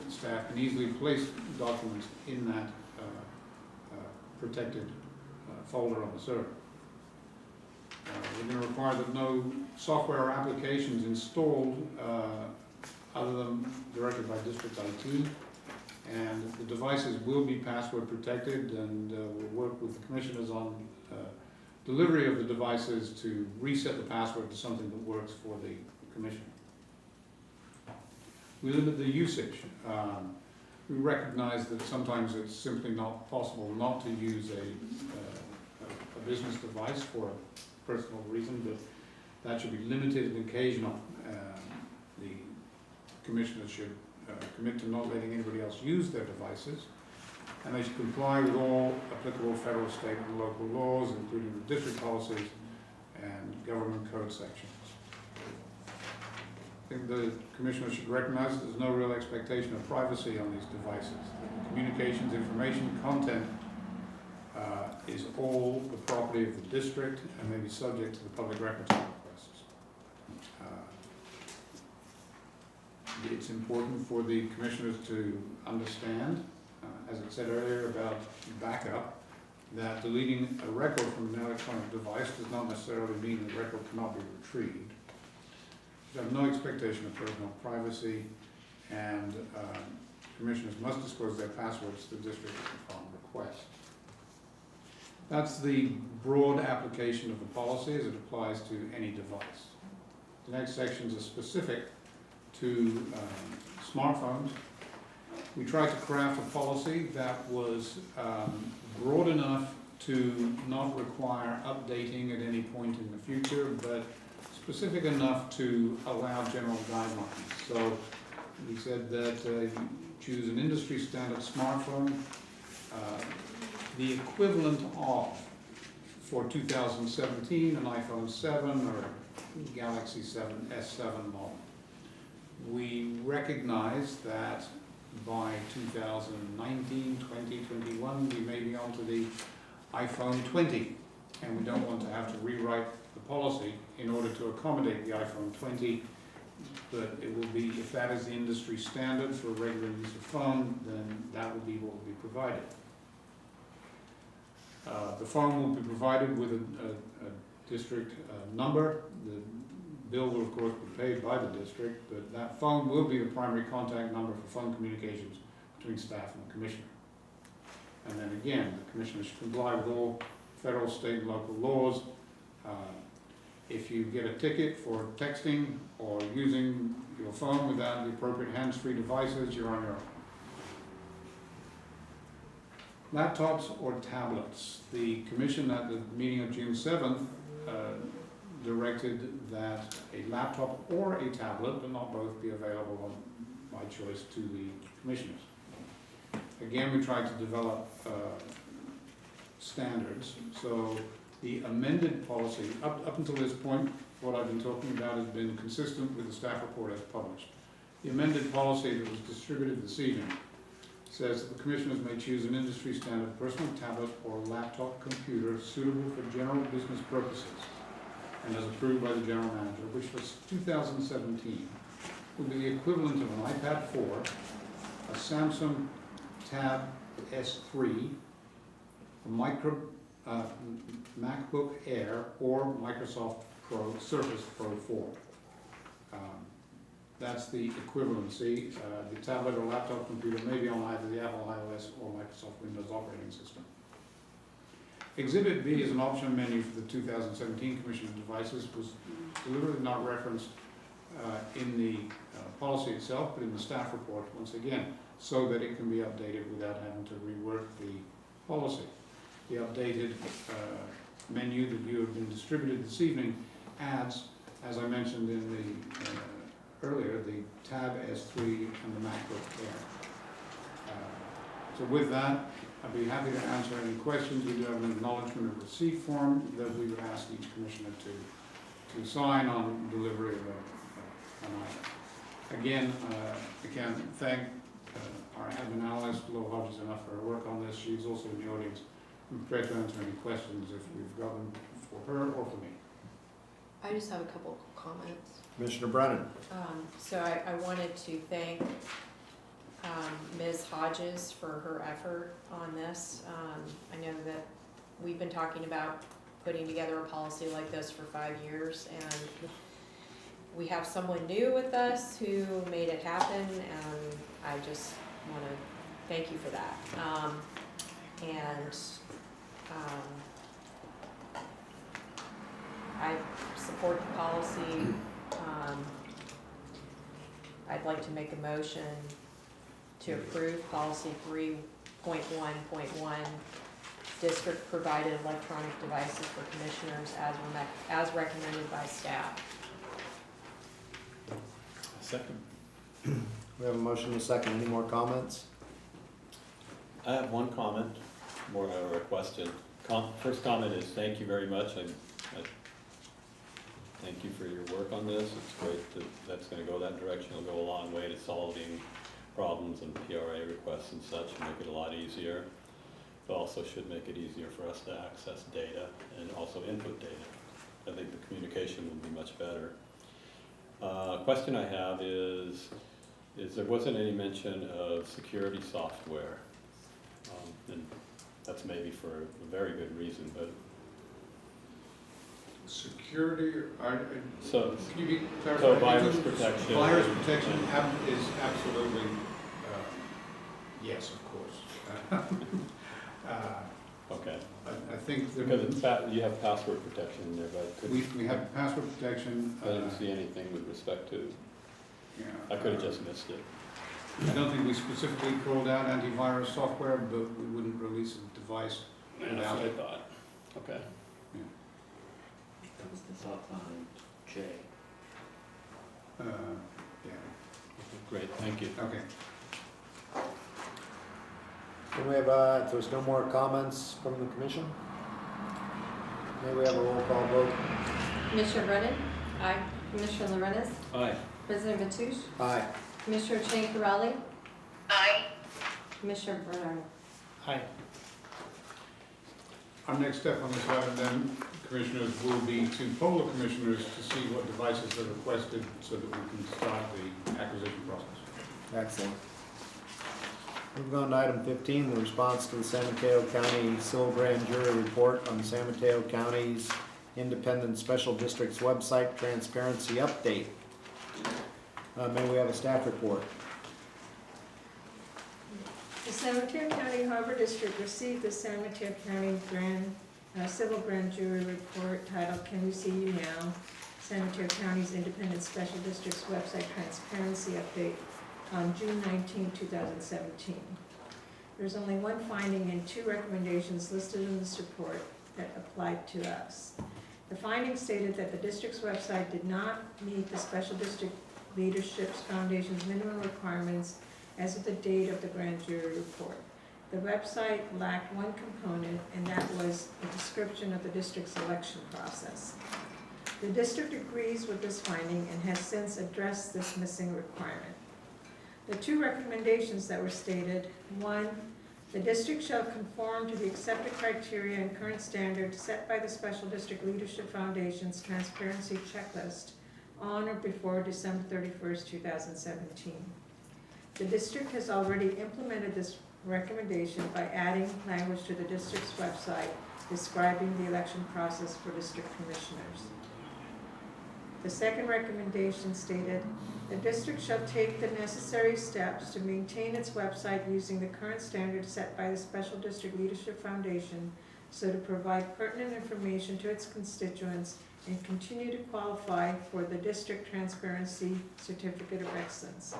S5: Staff can easily place documents in that protected folder on the server. We're going to require that no software or applications installed other than directed by district IT, and the devices will be password protected, and we'll work with the commissioners on delivery of the devices to reset the password to something that works for the commissioner. We limit the usage. We recognize that sometimes it's simply not possible not to use a business device for a personal reason, but that should be limited and occasional. The commissioners should commit to not letting anybody else use their devices, and they should comply with all applicable federal, state, and local laws, including the district policies and government code sections. I think the commissioner should recognize that there's no real expectation of privacy on these devices. The communications, information, content is all the property of the district and may be subject to the Public Records Act requests. It's important for the commissioners to understand, as I said earlier about backup, that deleting a record from an electronic device does not necessarily mean the record cannot be retrieved. We have no expectation of personal privacy, and commissioners must disclose their passwords to the district upon request. That's the broad application of the policy as it applies to any device. The next sections are specific to smartphones. We tried to craft a policy that was broad enough to not require updating at any point in the future, but specific enough to allow general guidelines. So we said that you choose an industry standard smartphone, the equivalent of, for 2017, an iPhone 7 or Galaxy 7 S7 model. We recognize that by 2019, 2021, we may be on to the iPhone 20, and we don't want to have to rewrite the policy in order to accommodate the iPhone 20, but it will be, if that is the industry standard for regular use of phone, then that will be what will be provided. The phone will be provided with a district number. The bill will, of course, be paid by the district, but that phone will be the primary contact number for phone communications between staff and the commissioner. And then again, the commissioner should comply with all federal, state, and local laws. If you get a ticket for texting or using your phone without the appropriate hands-free devices, you're on your own. Laptops or tablets. The commission at the meeting of June 7th directed that a laptop or a tablet, but not both, be available on by choice to the commissioners. Again, we tried to develop standards. So the amended policy, up until this point, what I've been talking about has been consistent with the staff report as published. The amended policy that was distributed this evening says that the commissioners may choose an industry standard personal tablet or laptop computer suitable for general business purposes and as approved by the general manager, which for 2017 would be the equivalent of an iPad 4, a Samsung Tab S3, a MacBook Air, or Microsoft Surface Pro 4. That's the equivalency. The tablet or laptop computer may be on either the Apple iOS or Microsoft Windows operating system. Exhibit B is an option menu for the 2017 Commission of Devices, was deliberately not referenced in the policy itself, but in the staff report, once again, so that it can be updated without having to rework the policy. The updated menu that you have been distributed this evening adds, as I mentioned in the earlier, the Tab S3 and the MacBook Air. So with that, I'd be happy to answer any questions. We do have an acknowledgement of receipt form that we would ask each commissioner to sign on delivery of an item. Again, I can thank our admin analyst, Lo Hodges, enough for her work on this. She's also in the audience. I'm prepared to answer any questions if we've got them for her or for me.
S4: I just have a couple of comments.
S1: Commissioner Brennan.
S4: So I wanted to thank Ms. Hodges for her effort on this. I know that we've been talking about putting together a policy like this for 5 years, and we have someone new with us who made it happen, and I just want to thank you for that. I support the policy. I'd like to make a motion to approve policy 3.1.1, district provided electronic devices for commissioners as recommended by staff.
S7: Second.
S1: We have a motion and a second. Any more comments?
S7: I have one comment, more of a question. First comment is thank you very much. I thank you for your work on this. It's great that that's going to go that direction. It'll go a long way to solving problems and PRA requests and such, and make it a lot easier. It also should make it easier for us to access data and also input data. I think the communication will be much better. Question I have is there wasn't any mention of security software, and that's maybe for a very good reason, but
S5: Security,
S7: so
S5: can you be clarified?
S7: so virus protection.
S5: Virus protection is absolutely, yes, of course.
S7: Okay,
S5: I think that
S7: because it's you have password protection in there, but
S5: we have password protection.
S7: I didn't see anything with respect to.
S5: Yeah,
S7: I could have just missed it.
S5: I don't think we specifically called out antivirus software, but we wouldn't release a device
S7: That's
S5: without
S7: what I
S5: it.
S7: thought. Okay.
S10: That was the thought behind J.
S5: Yeah,
S7: Great, thank you.
S5: okay.
S1: Can we have, if there's no more comments from the commission? May we have a roll call vote?
S6: Commissioner Brennan?
S4: Aye.
S6: Commissioner Lorenz?
S7: Aye.
S6: President Mateusz?
S1: Aye.
S6: Commissioner Chiancarelli?
S2: Aye.
S6: Commissioner Bernardo?
S3: Aye.
S5: Our next step on this item then, commissioners will be to poll the commissioners to see what devices are requested so that we can start the acquisition process.
S1: Excellent. Moving on to item 15, the response to the San Mateo County Civil Grand Jury Report on the San Mateo County's Independent Special Districts website transparency update. May we have a staff report?
S9: The San Mateo County Harbor District received the San Mateo County Civil Grand Jury Report titled Can We See You Now? San Mateo County's Independent Special Districts website transparency update on June 19, 2017. There's only one finding and two recommendations listed in this report that applied to us. The finding stated that the district's website did not meet the Special District Leadership Foundation's minimum requirements as of the date of the grand jury report. The website lacked one component, and that was a description of the district's election process. The district agrees with this finding and has since addressed this missing requirement. The two recommendations that were stated: one, the district shall conform to the accepted criteria and current standards set by the Special District Leadership Foundation's transparency checklist on or before December 31st, 2017. The district has already implemented this recommendation by adding language to the district's website describing the election process for district commissioners. The second recommendation stated, the district shall take the necessary steps to maintain its website using the current standards set by the Special District Leadership Foundation so to provide pertinent information to its constituents and continue to qualify for the District Transparency Certificate of Excellence.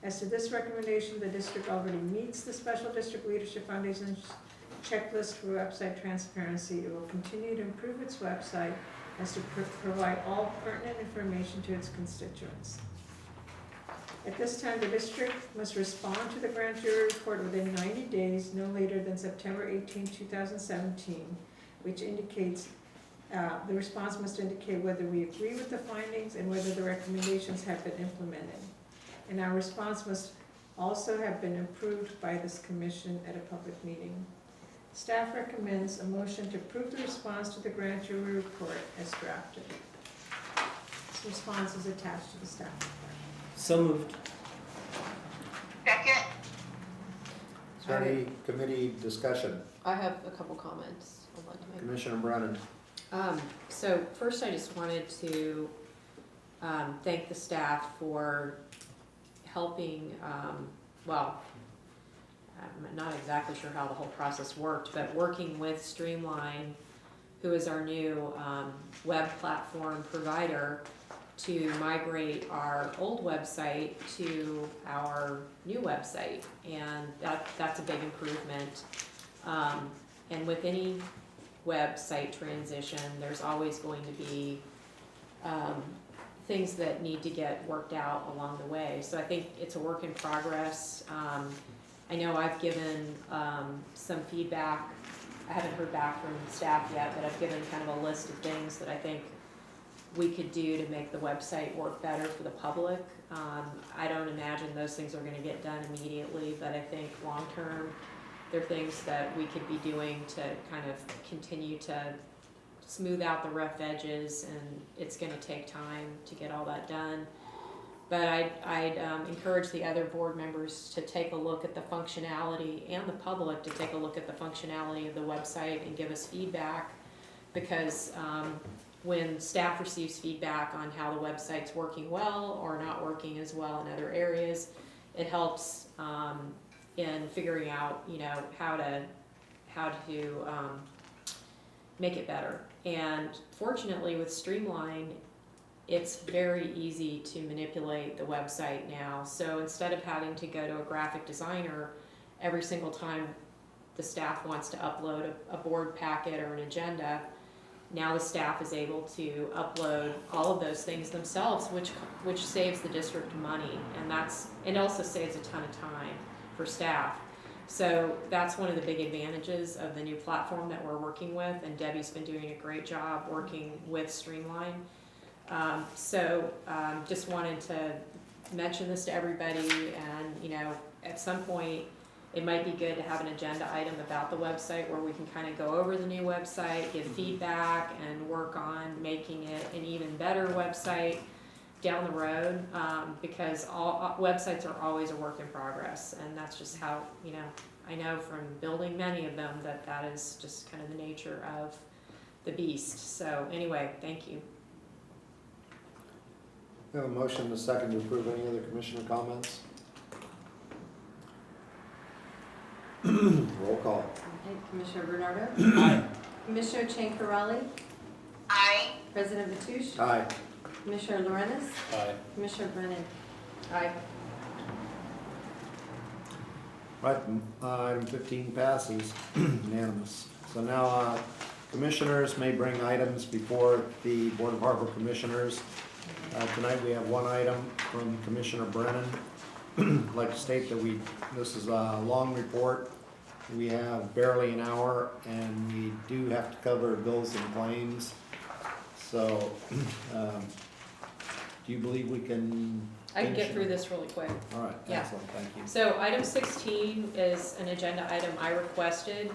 S9: As to this recommendation, the district already meets the Special District Leadership Foundation's checklist for website transparency. It will continue to improve its website as to provide all pertinent information to its constituents. At this time, the district must respond to the grand jury report within 90 days, no later than September 18, 2017, which indicates the response must indicate whether we agree with the findings and whether the recommendations have been implemented. And our response must also have been approved by this commission at a public meeting. Staff recommends a motion to approve the response to the grand jury report as drafted. This response is attached to the staff report.
S3: So moved.
S2: Second?
S1: Is there any committee discussion?
S4: I have a couple comments I'd like to make.
S1: Commissioner Brennan.
S4: So first I just wanted to thank the staff for helping, well, I'm not exactly sure how the whole process worked, but working with Streamline, who is our new web platform provider, to migrate our old website to our new website, and that's a big improvement. And with any website transition, there's always going to be things that need to get worked out along the way. So I think it's a work in progress. I know I've given some feedback. I haven't heard back from staff yet, but I've given kind of a list of things that I think we could do to make the website work better for the public. I don't imagine those things are going to get done immediately, but I think long term, there are things that we could be doing to kind of continue to smooth out the rough edges, and it's going to take time to get all that done. But I'd encourage the other board members to take a look at the functionality, and the public to take a look at the functionality of the website and give us feedback, because when staff receives feedback on how the website's working well or not working as well in other areas, it helps in figuring out, you know, how to make it better. And fortunately with Streamline, it's very easy to manipulate the website now. So instead of having to go to a graphic designer every single time the staff wants to upload a board packet or an agenda, now the staff is able to upload all of those things themselves, which saves the district money, and it also saves a ton of time for staff. So that's one of the big advantages of the new platform that we're working with, and Debbie's been doing a great job working with Streamline. Just wanted to mention this to everybody, and you know, at some point it might be good to have an agenda item about the website where we can kind of go over the new website, give feedback, and work on making it an even better website down the road, because all websites are always a work in progress, and that's just how, you know, I know from building many of them that that is just kind of the nature of the beast. So anyway, thank you.
S1: We have a motion and a second to approve. Any other commissioner comments? Roll call.
S6: Okay, Commissioner Bernardo?
S3: Aye.
S6: Commissioner Chancarelli?
S2: Aye.
S6: President Mateusz?
S1: Aye.
S6: Commissioner Lorenz?
S7: Aye.
S6: Commissioner Brennan?
S4: Aye.
S1: Right, item 15 passes unanimous. So now, commissioners may bring items before the Board of Harbor Commissioners. Tonight we have one item from Commissioner Brennan. I'd like to state that this is a long report. We have barely an hour, and we do have to cover bills and claims. So, do you believe we can?
S4: I can get
S1: finish
S4: through
S1: it?
S4: this really quick.
S1: All right,
S4: Yeah.
S1: excellent, thank you.
S4: So item 16 is an agenda item I requested,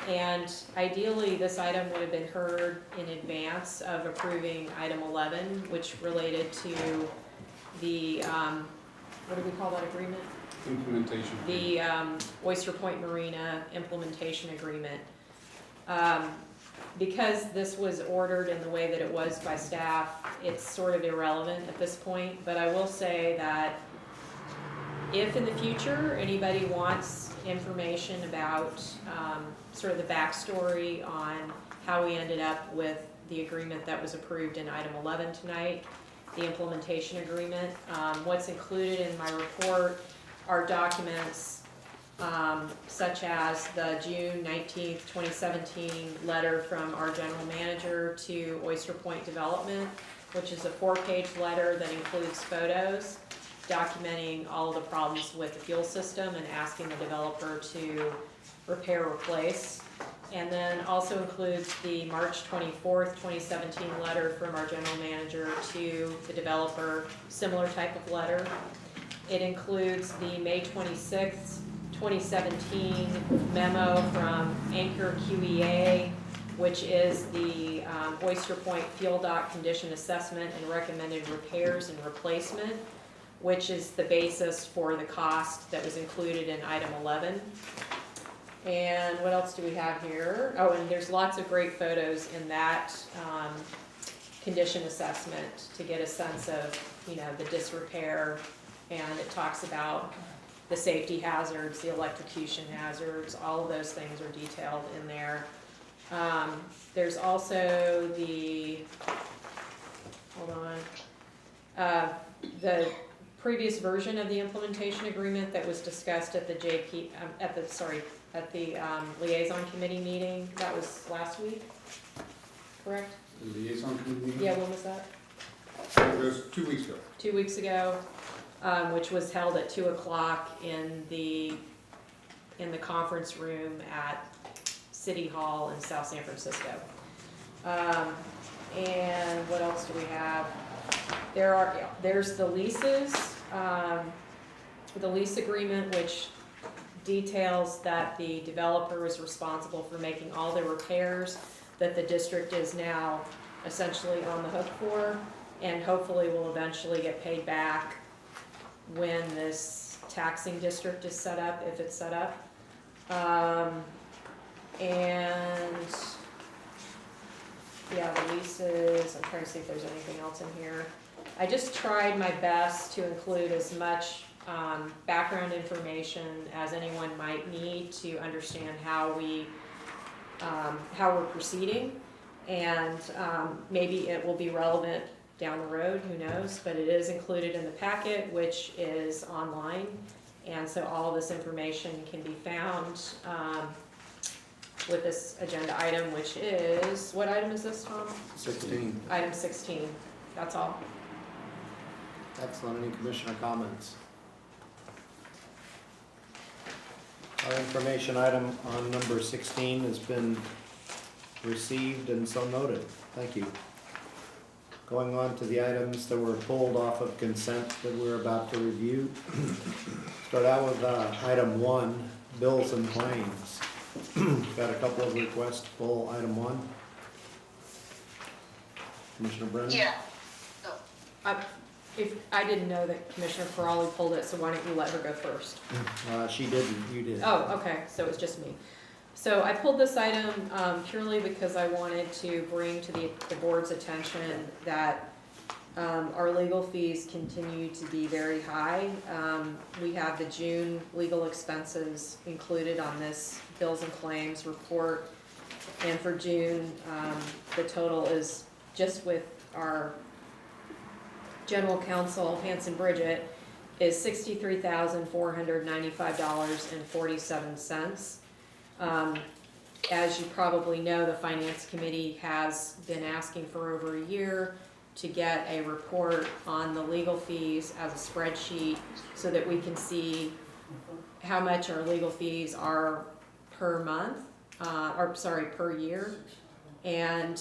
S4: and ideally, this item would have been heard in advance of approving item 11, which related to the, what do we call that agreement?
S5: Implementation.
S4: The Oyster Point Marina implementation agreement. Because this was ordered in the way that it was by staff, it's sort of irrelevant at this point, but I will say that if in the future anybody wants information about sort of the backstory on how we ended up with the agreement that was approved in item 11 tonight, the implementation agreement, what's included in my report are documents such as the June 19th, 2017 letter from our general manager to Oyster Point Development, which is a 4-page letter that includes photos documenting all of the problems with the fuel system and asking the developer to repair or replace. And then also includes the March 24th, 2017 letter from our general manager to the developer, similar type of letter. It includes the May 26th, 2017 memo from Anchor QEA, which is the Oyster Point Fuel Dock Condition Assessment and Recommended Repairs and Replacement, which is the basis for the cost that was included in item 11. And what else do we have here? Oh, and there's lots of great photos in that condition assessment to get a sense of, you know, the disrepair, and it talks about the safety hazards, the electrocution hazards, all of those things are detailed in there. There's also the, hold on, the previous version of the implementation agreement that was discussed at the liaison committee meeting. That was last week, correct?
S5: The liaison committee?
S4: Yeah, when was that?
S5: It was 2 weeks ago.
S4: 2 weeks ago, which was held at 2 o'clock in the conference room at City Hall in South San Francisco. And what else do we have? There's the leases, the lease agreement, which details that the developer is responsible for making all the repairs that the district is now essentially on the hook for, and hopefully will eventually get paid back when this taxing district is set up, if it's set up. And yeah, the leases, I'm trying to see if there's anything else in here. I just tried my best to include as much background information as anyone might need to understand how we're proceeding, and maybe it will be relevant down the road, who knows, but it is included in the packet, which is online, and so all of this information can be found with this agenda item, which is, what item is this, Tom?
S1: 16.
S4: Item 16, that's all.
S1: Excellent. Any commissioner comments? Our information item on number 16 has been received and so noted. Thank you. Going on to the items that were pulled off of consent that we're about to review. Start out with item 1, bills and claims. Got a couple of requests to pull item 1. Commissioner Brennan?
S2: Yeah.
S4: If, I didn't know that Commissioner Farley pulled it, so why don't you let her go first?
S1: She didn't, you did.
S4: Oh, okay, so it's just me. So I pulled this item purely because I wanted to bring to the board's attention that our legal fees continue to be very high. We have the June legal expenses included on this bills and claims report. And for June, the total is just with our general counsel, Hanson Bridget, is $63,495.47. As you probably know, the Finance Committee has been asking for over a year to get a report on the legal fees as a spreadsheet so that we can see how much our legal fees are per month, per year. And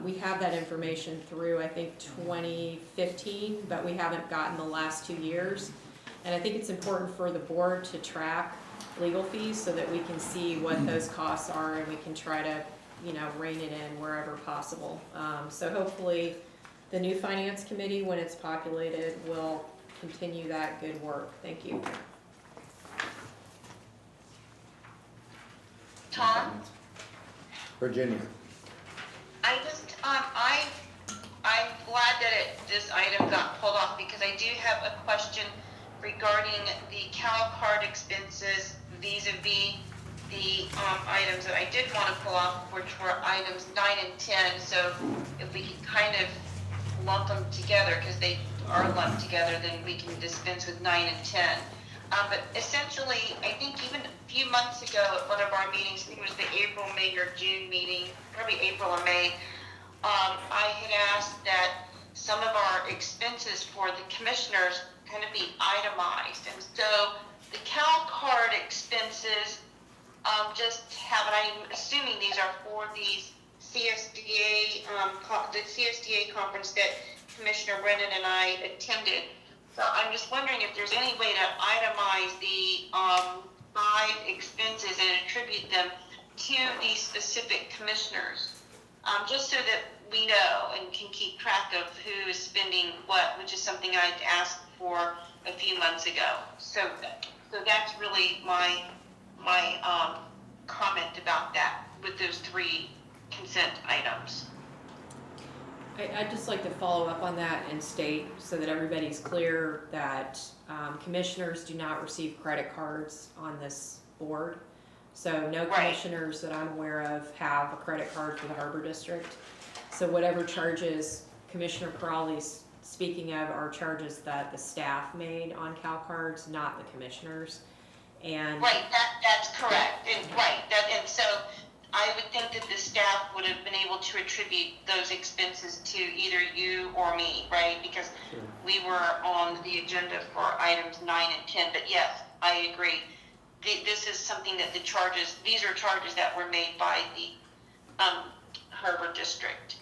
S4: we have that information through, I think, 2015, but we haven't gotten the last 2 years. And I think it's important for the board to track legal fees so that we can see what those costs are and we can try to, rein it in wherever possible. So hopefully the new Finance Committee, when it's populated, will continue that good work. Thank you.
S2: Tom?
S1: Virginia?
S2: I'm glad that this item got pulled off because I do have a question regarding the CalCard expenses vis-a-vis the items that I did want to pull off, which were items 9 and 10. So if we could kind of lump them together, because they are lumped together, then we can dispense with 9 and 10. But essentially, I think even a few months ago at one of our meetings, I think it was the April, May, or June meeting, probably April or May, I had asked that some of our expenses for the commissioners kind of be itemized. And so the CalCard expenses just have, and I'm assuming these are for these CSDA, the CSDA conference that Commissioner Brennan and I attended. So I'm just wondering if there's any way to itemize the 5 expenses and attribute them to these specific commissioners, just so that we know and can keep track of who is spending what, which is something I'd asked for a few months ago. So that's really my comment about that with those 3 consent items.
S4: I'd just like to follow up on that and state so that everybody's clear that commissioners do not receive credit cards on this board. So no commissioners that I'm aware of have a credit card for the Harbor District. So whatever charges Commissioner Crowley's speaking of are charges that the staff made on CalCards, not the commissioners. And
S2: that's correct. And and so I would think that the staff would have been able to attribute those expenses to either you or me, right? Because we were on the agenda for items 9 and 10. But yes, I agree. This is something that these are charges that were made by the Harbor District,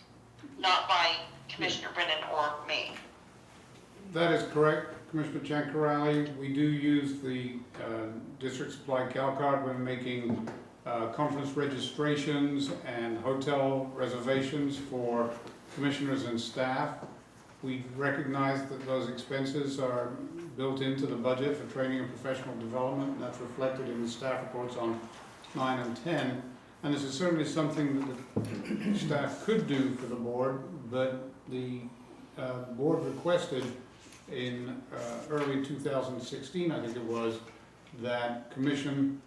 S2: not by Commissioner Brennan or me.
S5: That is correct, Commissioner Chancarelli. We do use the district supplied CalCard when making conference registrations and hotel reservations for commissioners and staff. We recognize that those expenses are built into the budget for training and professional development, and that's reflected in the staff reports on 9 and 10. And this is certainly something that the staff could do for the board, but the board requested in early 2016, I think it was, that commission,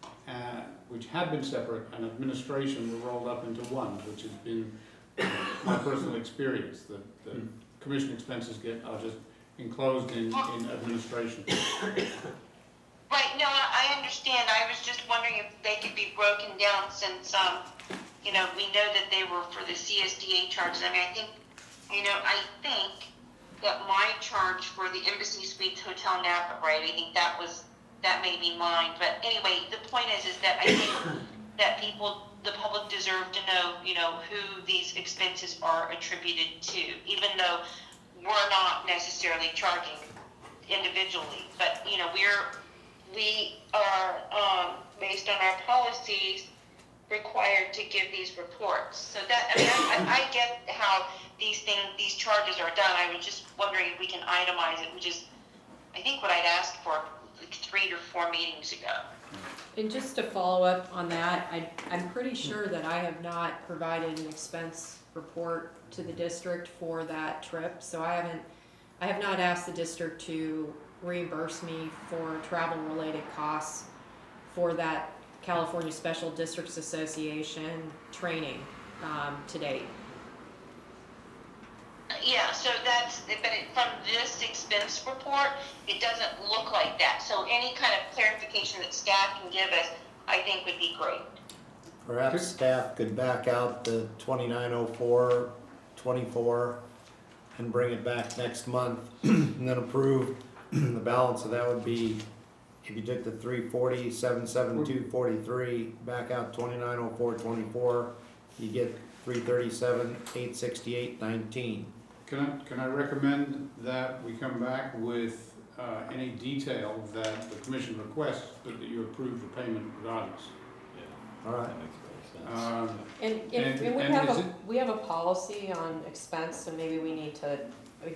S5: which had been separate, and administration were rolled up into one, which has been my personal experience, that the commission expenses are just enclosed in administration.
S2: Right, no, I understand. I was just wondering if they could be broken down since, we know that they were for the CSDA charges. I mean, I think that my charge for the Embassy Suites Hotel Napa, right, I think that may be mine. But anyway, the point is that I think that the public deserve to know, who these expenses are attributed to, even though we're not necessarily charging individually. But, we are, based on our policies, required to give these reports. So that, I mean, I get how these charges are done. I was just wondering if we can itemize it, which is, I think, what I'd asked for like 3 or 4 meetings ago.
S4: And just to follow up on that, I'm pretty sure that I have not provided an expense report to the district for that trip, so I have not asked the district to reimburse me for travel-related costs for that California Special Districts Association training, to date.
S2: Yeah, so from this expense report, it doesn't look like that. So any kind of clarification that staff can give us, I think would be great.
S1: Perhaps staff could back out the 2904-24 and bring it back next month and then approve. The balance of that would be, if you took the 340-772-43, back out 2904-24, you get 337-868-19.
S5: Can I recommend that we come back with any detail that the commission requests, but that you approve the payment regardless?
S7: Yeah,
S1: All right.
S7: that makes very sense.
S4: And
S5: and
S4: we have a policy on expense, so maybe we need to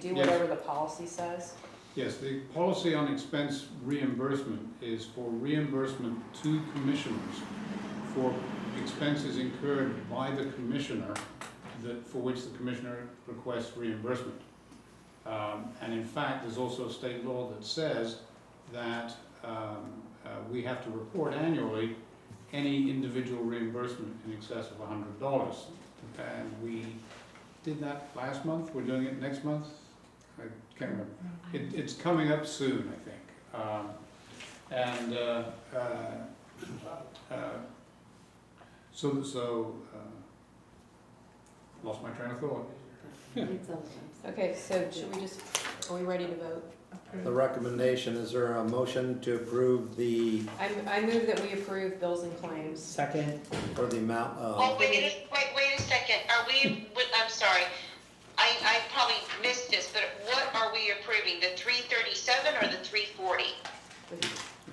S4: do
S5: Yes.
S4: whatever the policy says.
S5: Yes, the policy on expense reimbursement is for reimbursement to commissioners for expenses incurred by the commissioner for which the commissioner requests reimbursement. And in fact, there's also a state law that says that we have to report annually any individual reimbursement in excess of $100. And we did that last month, we're doing it next month? I can't remember. It's coming up soon, I think. Lost my train of thought.
S4: Okay, so are we ready to vote?
S1: The recommendation, is there a motion to approve the,
S4: I move that we approve bills and claims.
S3: Second.
S1: for the amount
S2: Oh,
S1: of,
S2: wait a second. Are we, I'm sorry. I probably missed this, but what are we approving? The 337 or the 340?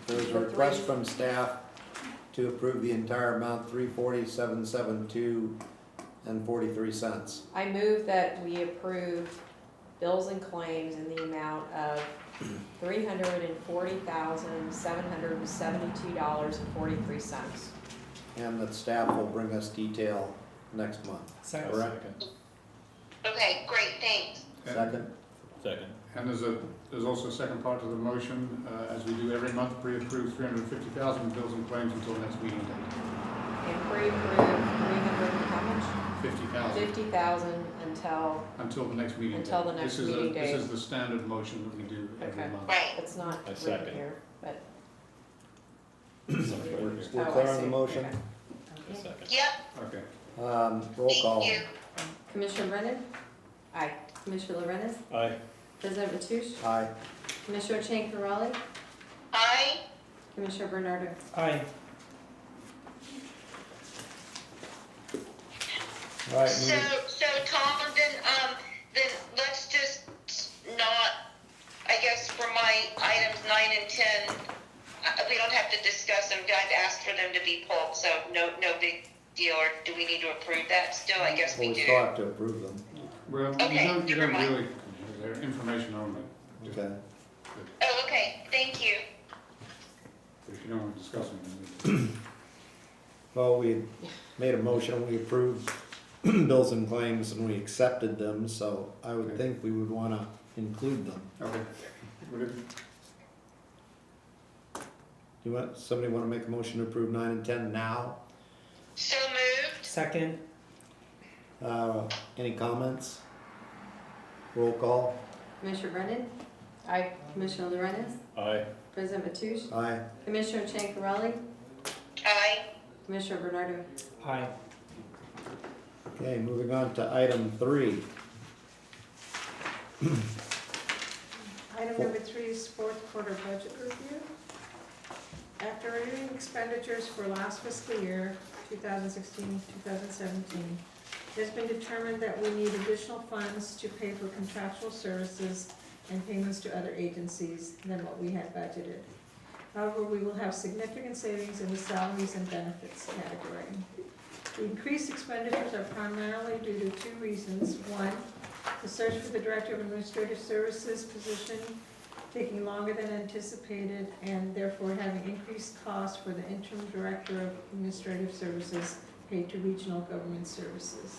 S1: there's a request from staff to approve the entire amount, 340-772 and 43 cents.
S4: I move that we approve bills and claims in the amount of $340,772.43.
S1: And that staff will bring us detail next month.
S3: Second.
S1: Correct?
S2: Okay, great, thanks.
S1: Second?
S7: Second.
S5: And there's also a second part to the motion, as we do every month, pre-approve 350,000 bills and claims until next meeting date.
S4: And pre-approve 300 and how much?
S5: 50,000
S4: 50,000
S5: until the next meeting date.
S4: Until the next meeting date.
S5: This is the standard motion that we do every
S4: Okay.
S5: month.
S2: Right.
S4: it's not
S7: I
S4: written
S7: second.
S4: here, but.
S1: We're
S4: Oh, I
S1: clear on
S4: see.
S1: the motion?
S4: Okay.
S7: A second.
S2: Yep,
S5: Okay.
S1: Roll call.
S2: thank you.
S6: Commissioner Brennan?
S4: Aye.
S6: Commissioner Lorenz?
S7: Aye.
S6: President Mateusz?
S1: Aye.
S6: Commissioner Chancarelli?
S2: Aye.
S6: Commissioner Bernardo?
S3: Aye.
S1: All right,
S2: So Tom, then let's just not, I guess for my items 9 and 10, we don't have to discuss them. I've asked for them to be pulled, so no big deal. Or do we need to approve that still? I guess
S1: well,
S2: we
S1: we
S2: do.
S1: still have to approve them.
S5: Well,
S2: Okay,
S5: you
S2: never
S5: don't
S2: mind.
S5: really, they're information only.
S1: Okay.
S2: Oh, okay, thank you.
S5: But if you don't want to discuss them, then
S1: Well, we made a motion, we approved bills and claims and we accepted them, so I would
S5: Okay.
S1: think we would wanna include them.
S5: okay.
S1: Somebody wanna make a motion to approve 9 and 10 now?
S2: So moved.
S3: Second.
S1: Any comments? Roll call.
S6: Commissioner Brennan?
S4: Aye.
S6: Commissioner Lorenz?
S7: Aye.
S6: President Mateusz?
S1: Aye.
S6: Commissioner Chancarelli?
S2: Aye.
S6: Commissioner Bernardo?
S3: Aye.
S1: Okay, moving on to item 3.
S9: Item number 3 is fourth quarter budget review. After reviewing expenditures for last fiscal year, 2016-2017, it has been determined that we need additional funds to pay for contractual services and payments to other agencies than what we had budgeted. However, we will have significant savings in the salaries and benefits category. The increased expenditures are primarily due to two reasons. One, the search for the Director of Administrative Services position taking longer than anticipated and therefore having increased costs for the interim Director of Administrative Services paid to Regional Government Services.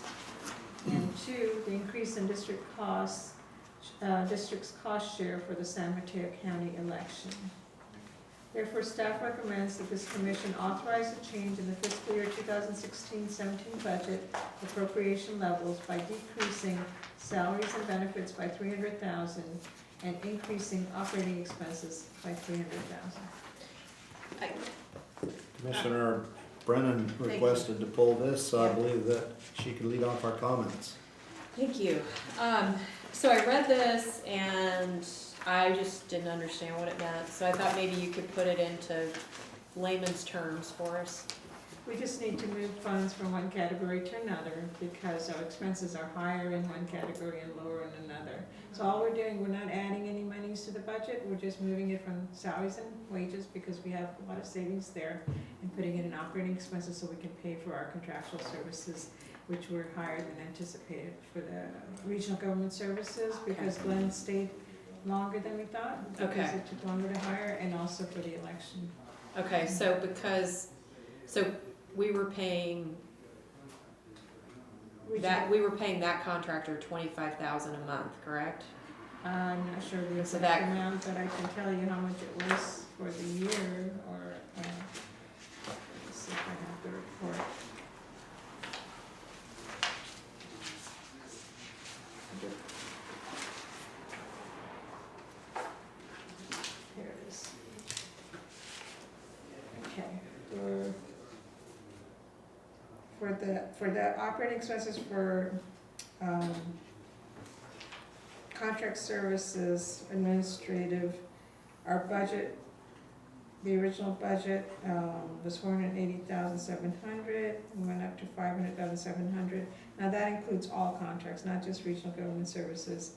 S9: And two, the increase in district's cost share for the San Mateo County election. Therefore, staff recommends that this commission authorize a change in the fiscal year 2016-17 budget appropriation levels by decreasing salaries and benefits by $300,000 and increasing operating expenses by $300,000.
S1: Commissioner Brennan requested to pull this, so I believe that she could lead off our comments.
S4: Thank you. So I read this and I just didn't understand what it meant, so I thought maybe you could put it into layman's terms for us.
S9: We just need to move funds from one category to another because our expenses are higher in one category and lower in another. So all we're doing, we're not adding any monies to the budget, we're just moving it from salaries and wages because we have a lot of savings there and putting it in operating expenses so we can pay for our contractual services, which were higher than anticipated for the regional government services because Glenn stayed longer than we thought because
S4: Okay.
S9: it took longer to hire, and also for the election.
S4: Okay, so we were paying that contractor $25,000 a month, correct?
S9: I'm not sure the
S4: So
S9: exact
S4: that-
S9: amount, but I can tell you how much it was for the year, or, let's see if I have the report. Here it is. Okay, for the operating expenses for, contract services, administrative, our budget, the original budget, was $480,700, and went up to $500,700. Now that includes all contracts, not just regional government services,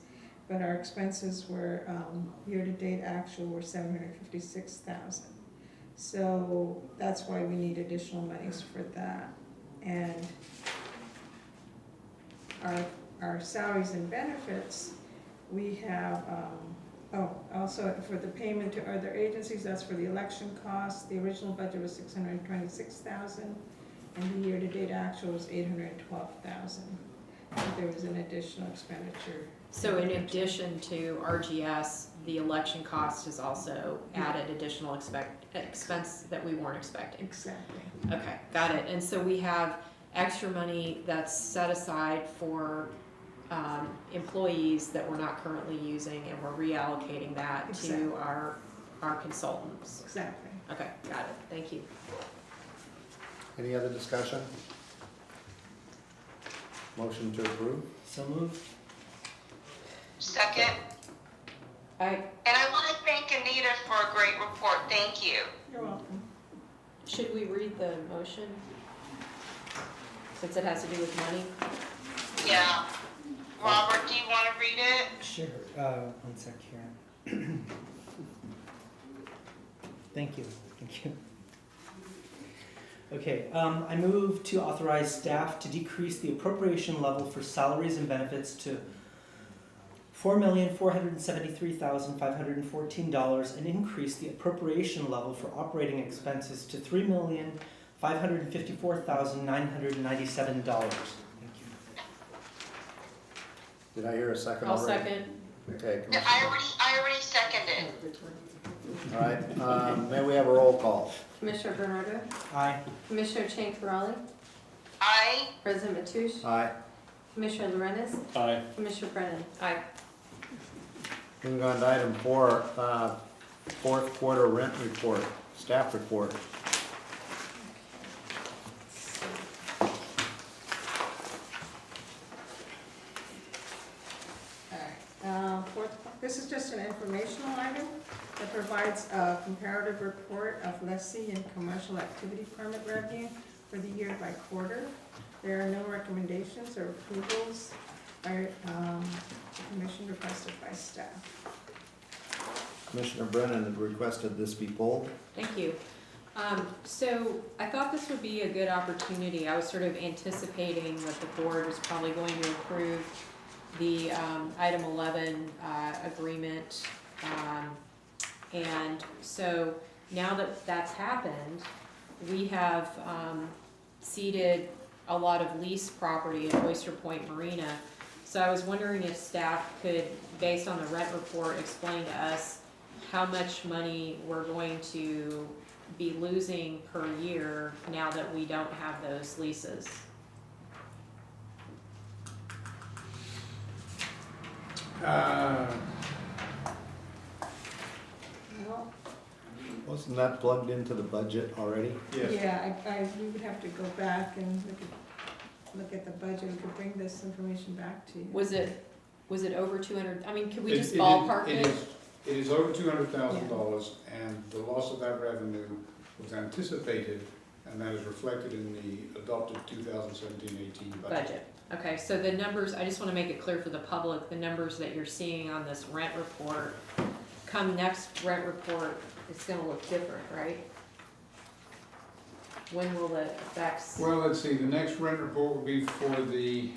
S9: but our expenses were, year-to-date actual were $756,000. So that's why we need additional monies for that. And our salaries and benefits, we have, also for the payment to other agencies, that's for the election costs. The original budget was $626,000, and the year-to-date actual was $812,000. So there was an additional expenditure.
S4: So in addition to RGS, the election cost has also added additional expense that we weren't expecting.
S9: Exactly.
S4: Okay, got it. And so we have extra money that's set aside for employees that we're not currently using, and we're reallocating that
S9: Exactly.
S4: to our consultants.
S9: Exactly.
S4: Okay, got it. Thank you.
S1: Any other discussion? Motion to approve?
S3: So moved.
S2: Second.
S4: And
S2: I want to thank Anita for a great report. Thank you.
S9: You're welcome.
S4: should we read the motion? Since it has to do with money?
S2: Yeah. Robert, do you want to read it?
S3: Sure, one sec here. Thank you. Okay, I move to authorize staff to decrease the appropriation level for salaries and benefits to $4,473,514 and increase the appropriation level for operating expenses to $3,554,997. Thank you.
S1: Did I hear a second
S4: I'll
S1: already?
S4: second.
S1: Okay,
S2: No,
S1: Commissioner.
S2: I already seconded.
S1: All right, may we have a roll call?
S6: Commissioner Bernardo,
S3: Aye.
S6: Commissioner Chiancarelli,
S2: Aye.
S6: President Mateusz,
S1: Aye.
S6: Commissioner Lorenz,
S7: Aye.
S6: Commissioner Brennan.
S4: Aye.
S1: Moving on to item 4, fourth quarter rent report, staff report.
S9: This is just an informational item that provides a comparative report of lessee and commercial activity permit revenue for the year by quarter. There are no recommendations or approvals by the commission requested by staff.
S1: Commissioner Brennan had requested this be pulled.
S4: Thank you. So I thought this would be a good opportunity. I was sort of anticipating that the board was probably going to approve the item 11 agreement. And so now that that's happened, we have ceded a lot of lease property at Oyster Point Marina. So I was wondering if staff could, based on the rent report, explain to us how much money we're going to be losing per year now that we don't have those leases.
S9: Well,
S1: Wasn't that plugged into the budget already?
S9: yeah, we would have to go back and look at the budget. We could bring this information back to you.
S4: Was it over 200, I mean, could we just
S5: It-
S4: ballpark
S5: it
S4: it?
S5: is- It is over $200,000, and the loss of that revenue was anticipated, and that is reflected in the adopted 2017-18 budget.
S4: Budget. Okay, so the numbers, I just want to make it clear for the public, the numbers that you're seeing on this rent report, come next rent report, it's gonna look different, right? When will the effects?
S5: Well, let's see, the next rent report will be for the,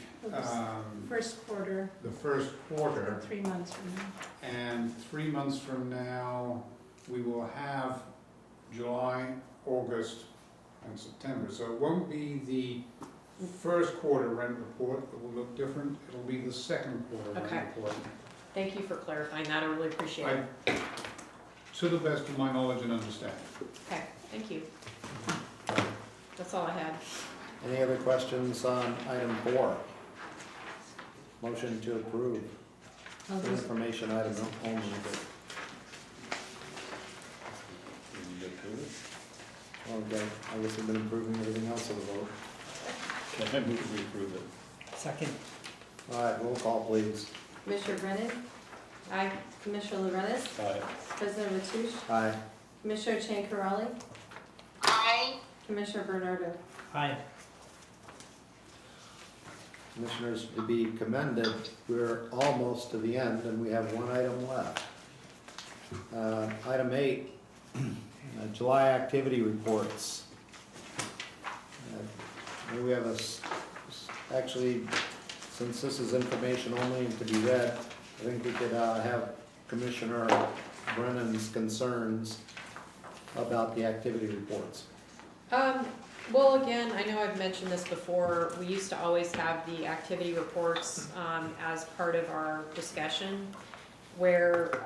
S9: First quarter,
S5: the first quarter,
S9: 3 months from now.
S5: and 3 months from now, we will have July, August, and September. So it won't be the first quarter rent report, it will look different, it'll be the second quarter
S4: Okay.
S5: rent report.
S4: Thank you for clarifying that, I really appreciate it.
S5: To the best of my knowledge and understanding.
S4: Okay, thank you. That's all I had.
S1: Any other questions on item 4? Motion to approve.
S9: I'll just-
S1: Information item only. Okay, I guess we've been approving everything else of the vote.
S7: I move we approve it.
S3: Second.
S1: All right, roll call, please.
S6: Commissioner Brennan,
S4: Aye.
S6: Commissioner Lorenz,
S7: Aye.
S6: President Mateusz,
S1: Aye.
S6: Commissioner Chankrali,
S2: I,
S6: Commissioner Bernardo.
S3: Aye.
S1: Commissioners, to be commended, we're almost to the end and we have one item left. Item 8, July activity reports. We have actually, since this is information only and to be read, I think we could have Commissioner Brennan's concerns about the activity reports.
S4: Well, again, I know I've mentioned this before, we used to always have the activity reports as part of our discussion, where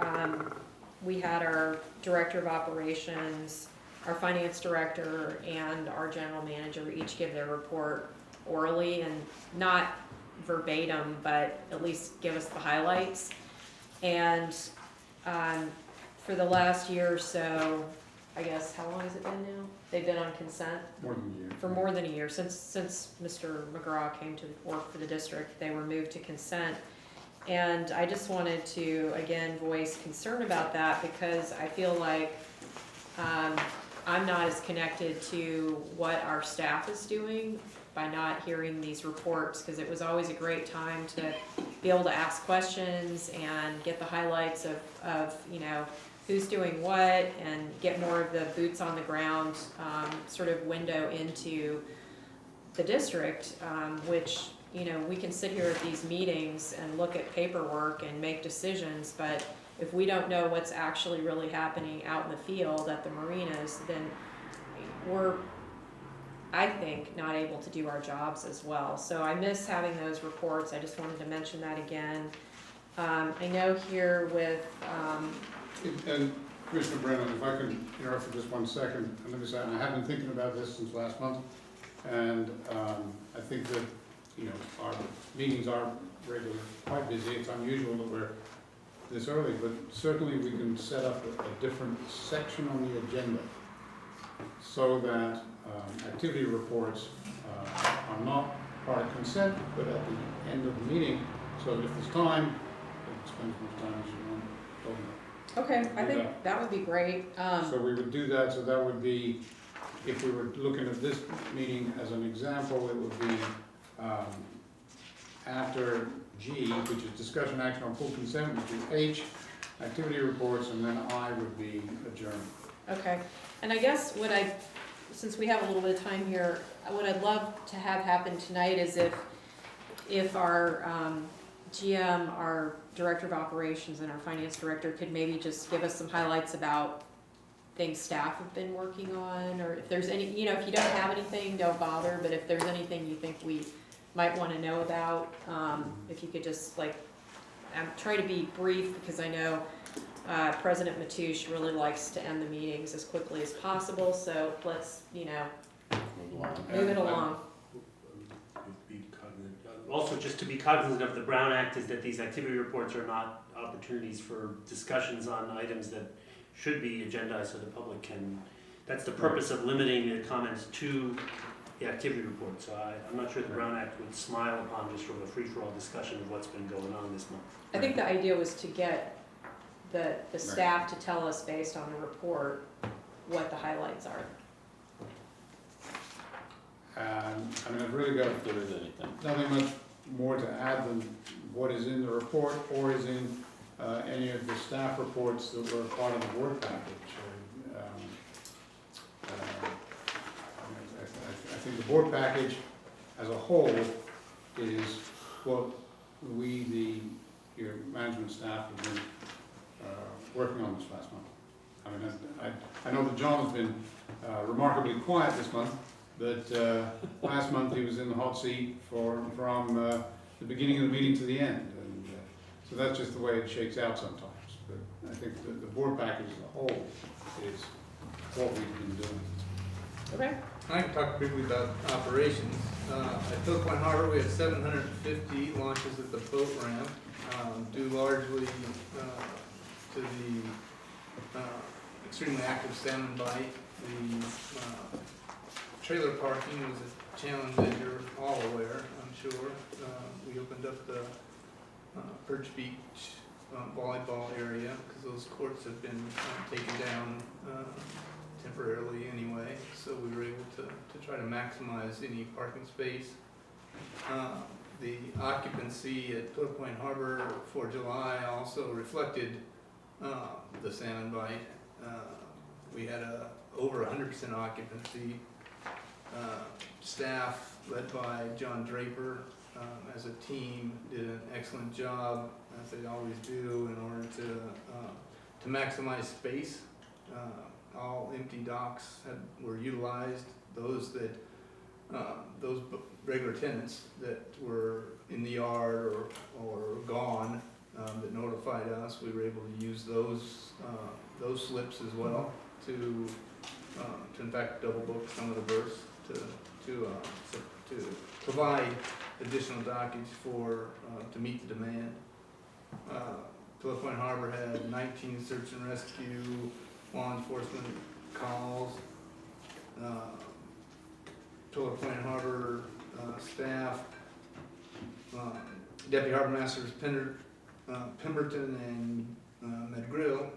S4: we had our director of operations, our finance director, and our general manager each give their report orally, and not verbatim, but at least give us the highlights. And for the last year or so, I guess, how long has it been now? They've been on consent
S5: More than a year.
S4: for more than a year. Since Mr. McGraw came to work for the district, they were moved to consent. And I just wanted to, again, voice concern about that, because I feel like I'm not as connected to what our staff is doing by not hearing these reports, because it was always a great time to be able to ask questions and get the highlights of you know, who's doing what, and get more of the boots on the ground sort of window into the district, which, you know, we can sit here at these meetings and look at paperwork and make decisions, but if we don't know what's actually really happening out in the field at the marinas, then we're, I think, not able to do our jobs as well. So I miss having those reports. I just wanted to mention that again. I know here with,
S5: And Commissioner Brennan, if I can interrupt for just 1 second, and let me say, and I have been thinking about this since last month, and I think that, you know, our meetings are regularly quite busy. It's unusual that we're this early, but certainly we can set up a different section on the agenda so that activity reports are not part of consent, but at the end of the meeting, so that if there's time, we can spend as much time as you want talking about.
S4: okay, I think that would be great.
S5: So we would do that, so that would be, if we were looking at this meeting as an example, it would be after G, which is discussion action on full consent, would be H, activity reports, and then I would be adjourned.
S4: Okay, and I guess since we have a little bit of time here, what I'd love to have happen tonight is if our GM, our Director of Operations, and our Finance Director could maybe just give us some highlights about things staff have been working on, or if there's any, if you don't have anything, don't bother, but if there's anything you think we might want to know about, if you could just try to be brief, because I know President Mateusz really likes to end the meetings as quickly as possible, so let's, move it along.
S11: Also, just to be cognizant of the Brown Act, is that these activity reports are not opportunities for discussions on items that should be agendized so the public can, that's the purpose of limiting the comments to the activity report. So I'm not sure the Brown Act would smile upon just sort of a free-for-all discussion of what's been going on this month.
S4: I think the idea was to get the staff to tell us based on the report what the highlights are.
S5: I've really got
S7: If there is anything.
S5: nothing much more to add than what is in the report or is in any of the staff reports that were part of the board package. I think the board package as a whole is what your management staff have been working on this last month. I know that John has been remarkably quiet this month, but last month he was in the hot seat from the beginning of the meeting to the end. And so that's just the way it shakes out sometimes. But I think the board package as a whole is what we've been doing.
S4: Okay.
S12: I can talk briefly about operations. At Phil Point Harbor, we had 750 launches at the boat ramp, due largely to the extremely active salmon bite. The trailer parking was a challenge, as you're all aware, I'm sure. We opened up the Perch Beach volleyball area because those courts have been taken down temporarily anyway, so we were able to try to maximize any parking space. The occupancy at Phil Point Harbor for July also reflected the salmon bite. We had over 100% occupancy. Staff led by John Draper as a team did an excellent job, as they always do, in order to maximize space. All empty docks were utilized. Those regular tenants that were in the yard or gone that notified us, we were able to use those slips as well to in fact double book some of the berths to provide additional dockage to meet the demand. Phil Point Harbor had 19 search and rescue law enforcement calls. Phil Point Harbor staff, Deputy Harbor Masters Pemberton and Madrigal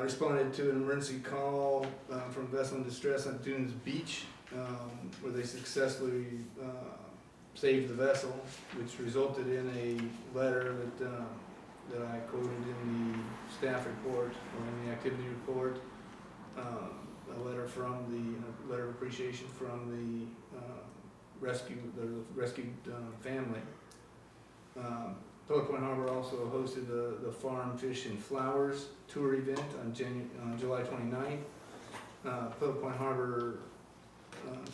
S12: responded to an emergency call from a vessel in distress on Dunes Beach, where they successfully saved the vessel, which resulted in a letter that I quoted in the staff report or in the activity report, a letter of appreciation from the rescued family. Phil Point Harbor also hosted the Farm, Fish, and Flowers tour event on July 29th. Phil Point Harbor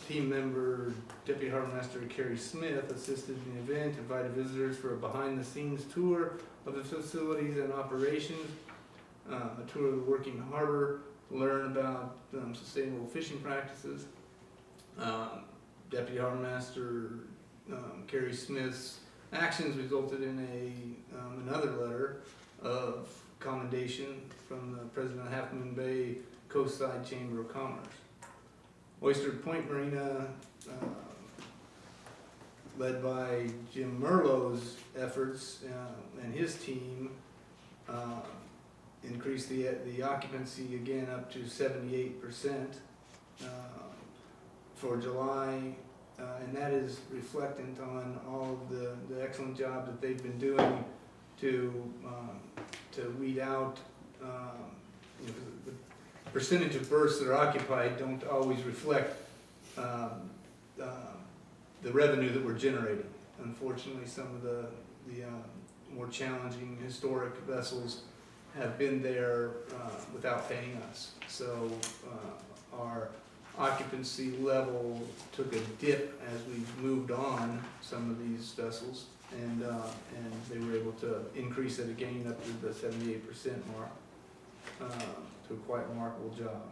S12: team member Deputy Harbor Master Carrie Smith assisted in the event, invited visitors for a behind-the-scenes tour of the facilities and operations, a tour of the working harbor to learn about sustainable fishing practices. Deputy Harbor Master Carrie Smith's actions resulted in another letter of commendation from the President of Half Moon Bay Coastside Chamber of Commerce. Oyster Point Marina, led by Jim Merlot's efforts and his team, increased the occupancy again up to 78% for July, and that is reflectant on all of the excellent job that they've been doing to weed out, you know, the percentage of berths that are occupied don't always reflect the revenue that we're generating. Unfortunately, some of the more challenging historic vessels have been there without paying us. So our occupancy level took a dip as we moved on some of these vessels, and they were able to increase it again up to the 78% mark, to a quite remarkable job.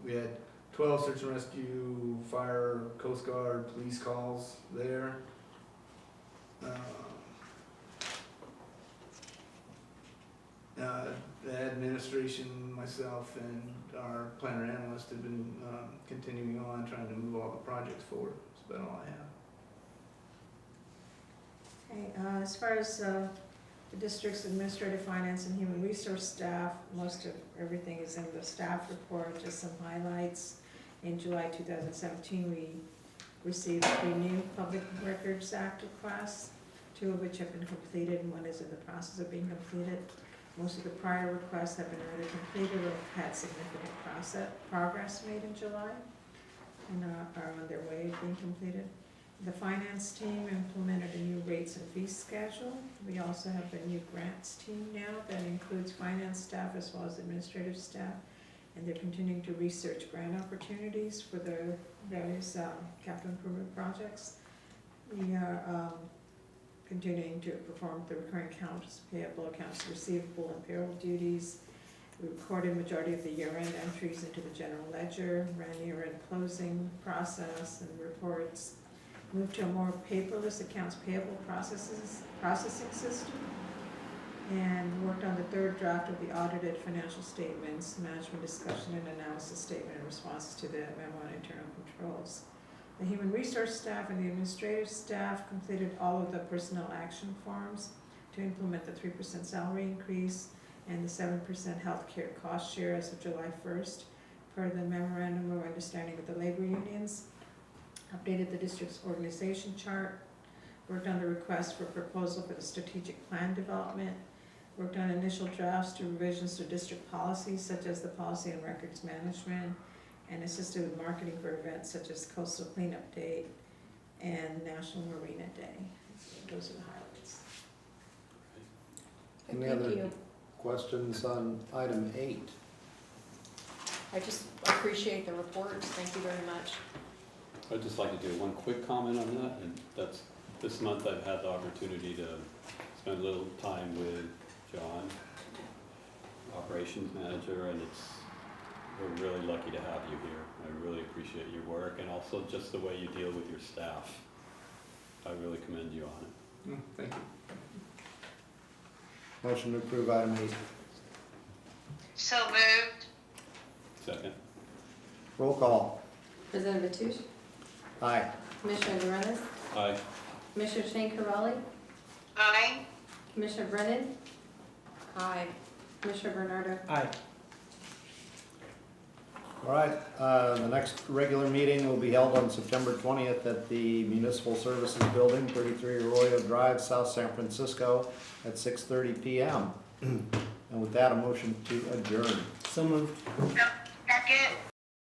S12: We had 12 search and rescue, fire, Coast Guard, police calls there. The administration, myself, and our planner analyst have been continuing on trying to move all the projects forward. That's about all I have.
S9: Okay, as far as the district's administrative, finance, and human resource staff, most of everything is in the staff report, just some highlights. In July 2017, we received 3 new Public Records Act requests, 2 of which have been completed and 1 is in the process of being completed. Most of the prior requests have been either completed or had significant progress made in July and are on their way of being completed. The finance team implemented a new rates and fee schedule. We also have a new grants team now that includes finance staff as well as administrative staff, and they're continuing to research grant opportunities for the various capital improvement projects. We are continuing to perform the recurring accounts payable, accounts receivable, and payroll duties. We recorded majority of the year-end entries into the general ledger, ran year-end closing process and reports, moved to a more paperless accounts payable processing system, and worked on the 3rd draft of the audited financial statements, management discussion and analysis statement in response to the memo on internal controls. The human resource staff and the administrative staff completed all of the personnel action forms to implement the 3% salary increase and the 7% healthcare cost share as of July 1st, per the memorandum of understanding with the labor unions. Updated the district's organization chart, worked on the request for proposal for the strategic plan development, worked on initial drafts to revisions to district policies such as the policy on records management, and assisted with marketing for events such as Coastal Cleanup Day and National Marina Day. Those are the highlights.
S1: Any
S4: Thank
S1: other
S4: you.
S1: questions on item 8?
S4: I just appreciate the reports. Thank you very much.
S7: I'd just like to do one quick comment on that, and that's, this month I've had the opportunity to spend a little time with John, operations manager, and we're really lucky to have you here. I really appreciate your work and also just the way you deal with your staff. I really commend you on it.
S12: Thank you.
S1: Motion to approve item 8.
S2: So moved.
S7: Second.
S1: Roll call.
S6: President Mateusz,
S1: Aye.
S6: Commissioner Lorenz,
S7: Aye.
S6: Commissioner Shane Carali,
S2: Aye.
S6: Commissioner Brennan,
S4: Aye.
S6: Commissioner Bernardo.
S3: Aye.
S1: All right, the next regular meeting will be held on September 20th at the Municipal Services Building, 33 Arroyo Drive, South San Francisco, at 6:30 p.m. And with that, a motion to adjourn.
S3: So moved.
S2: Second.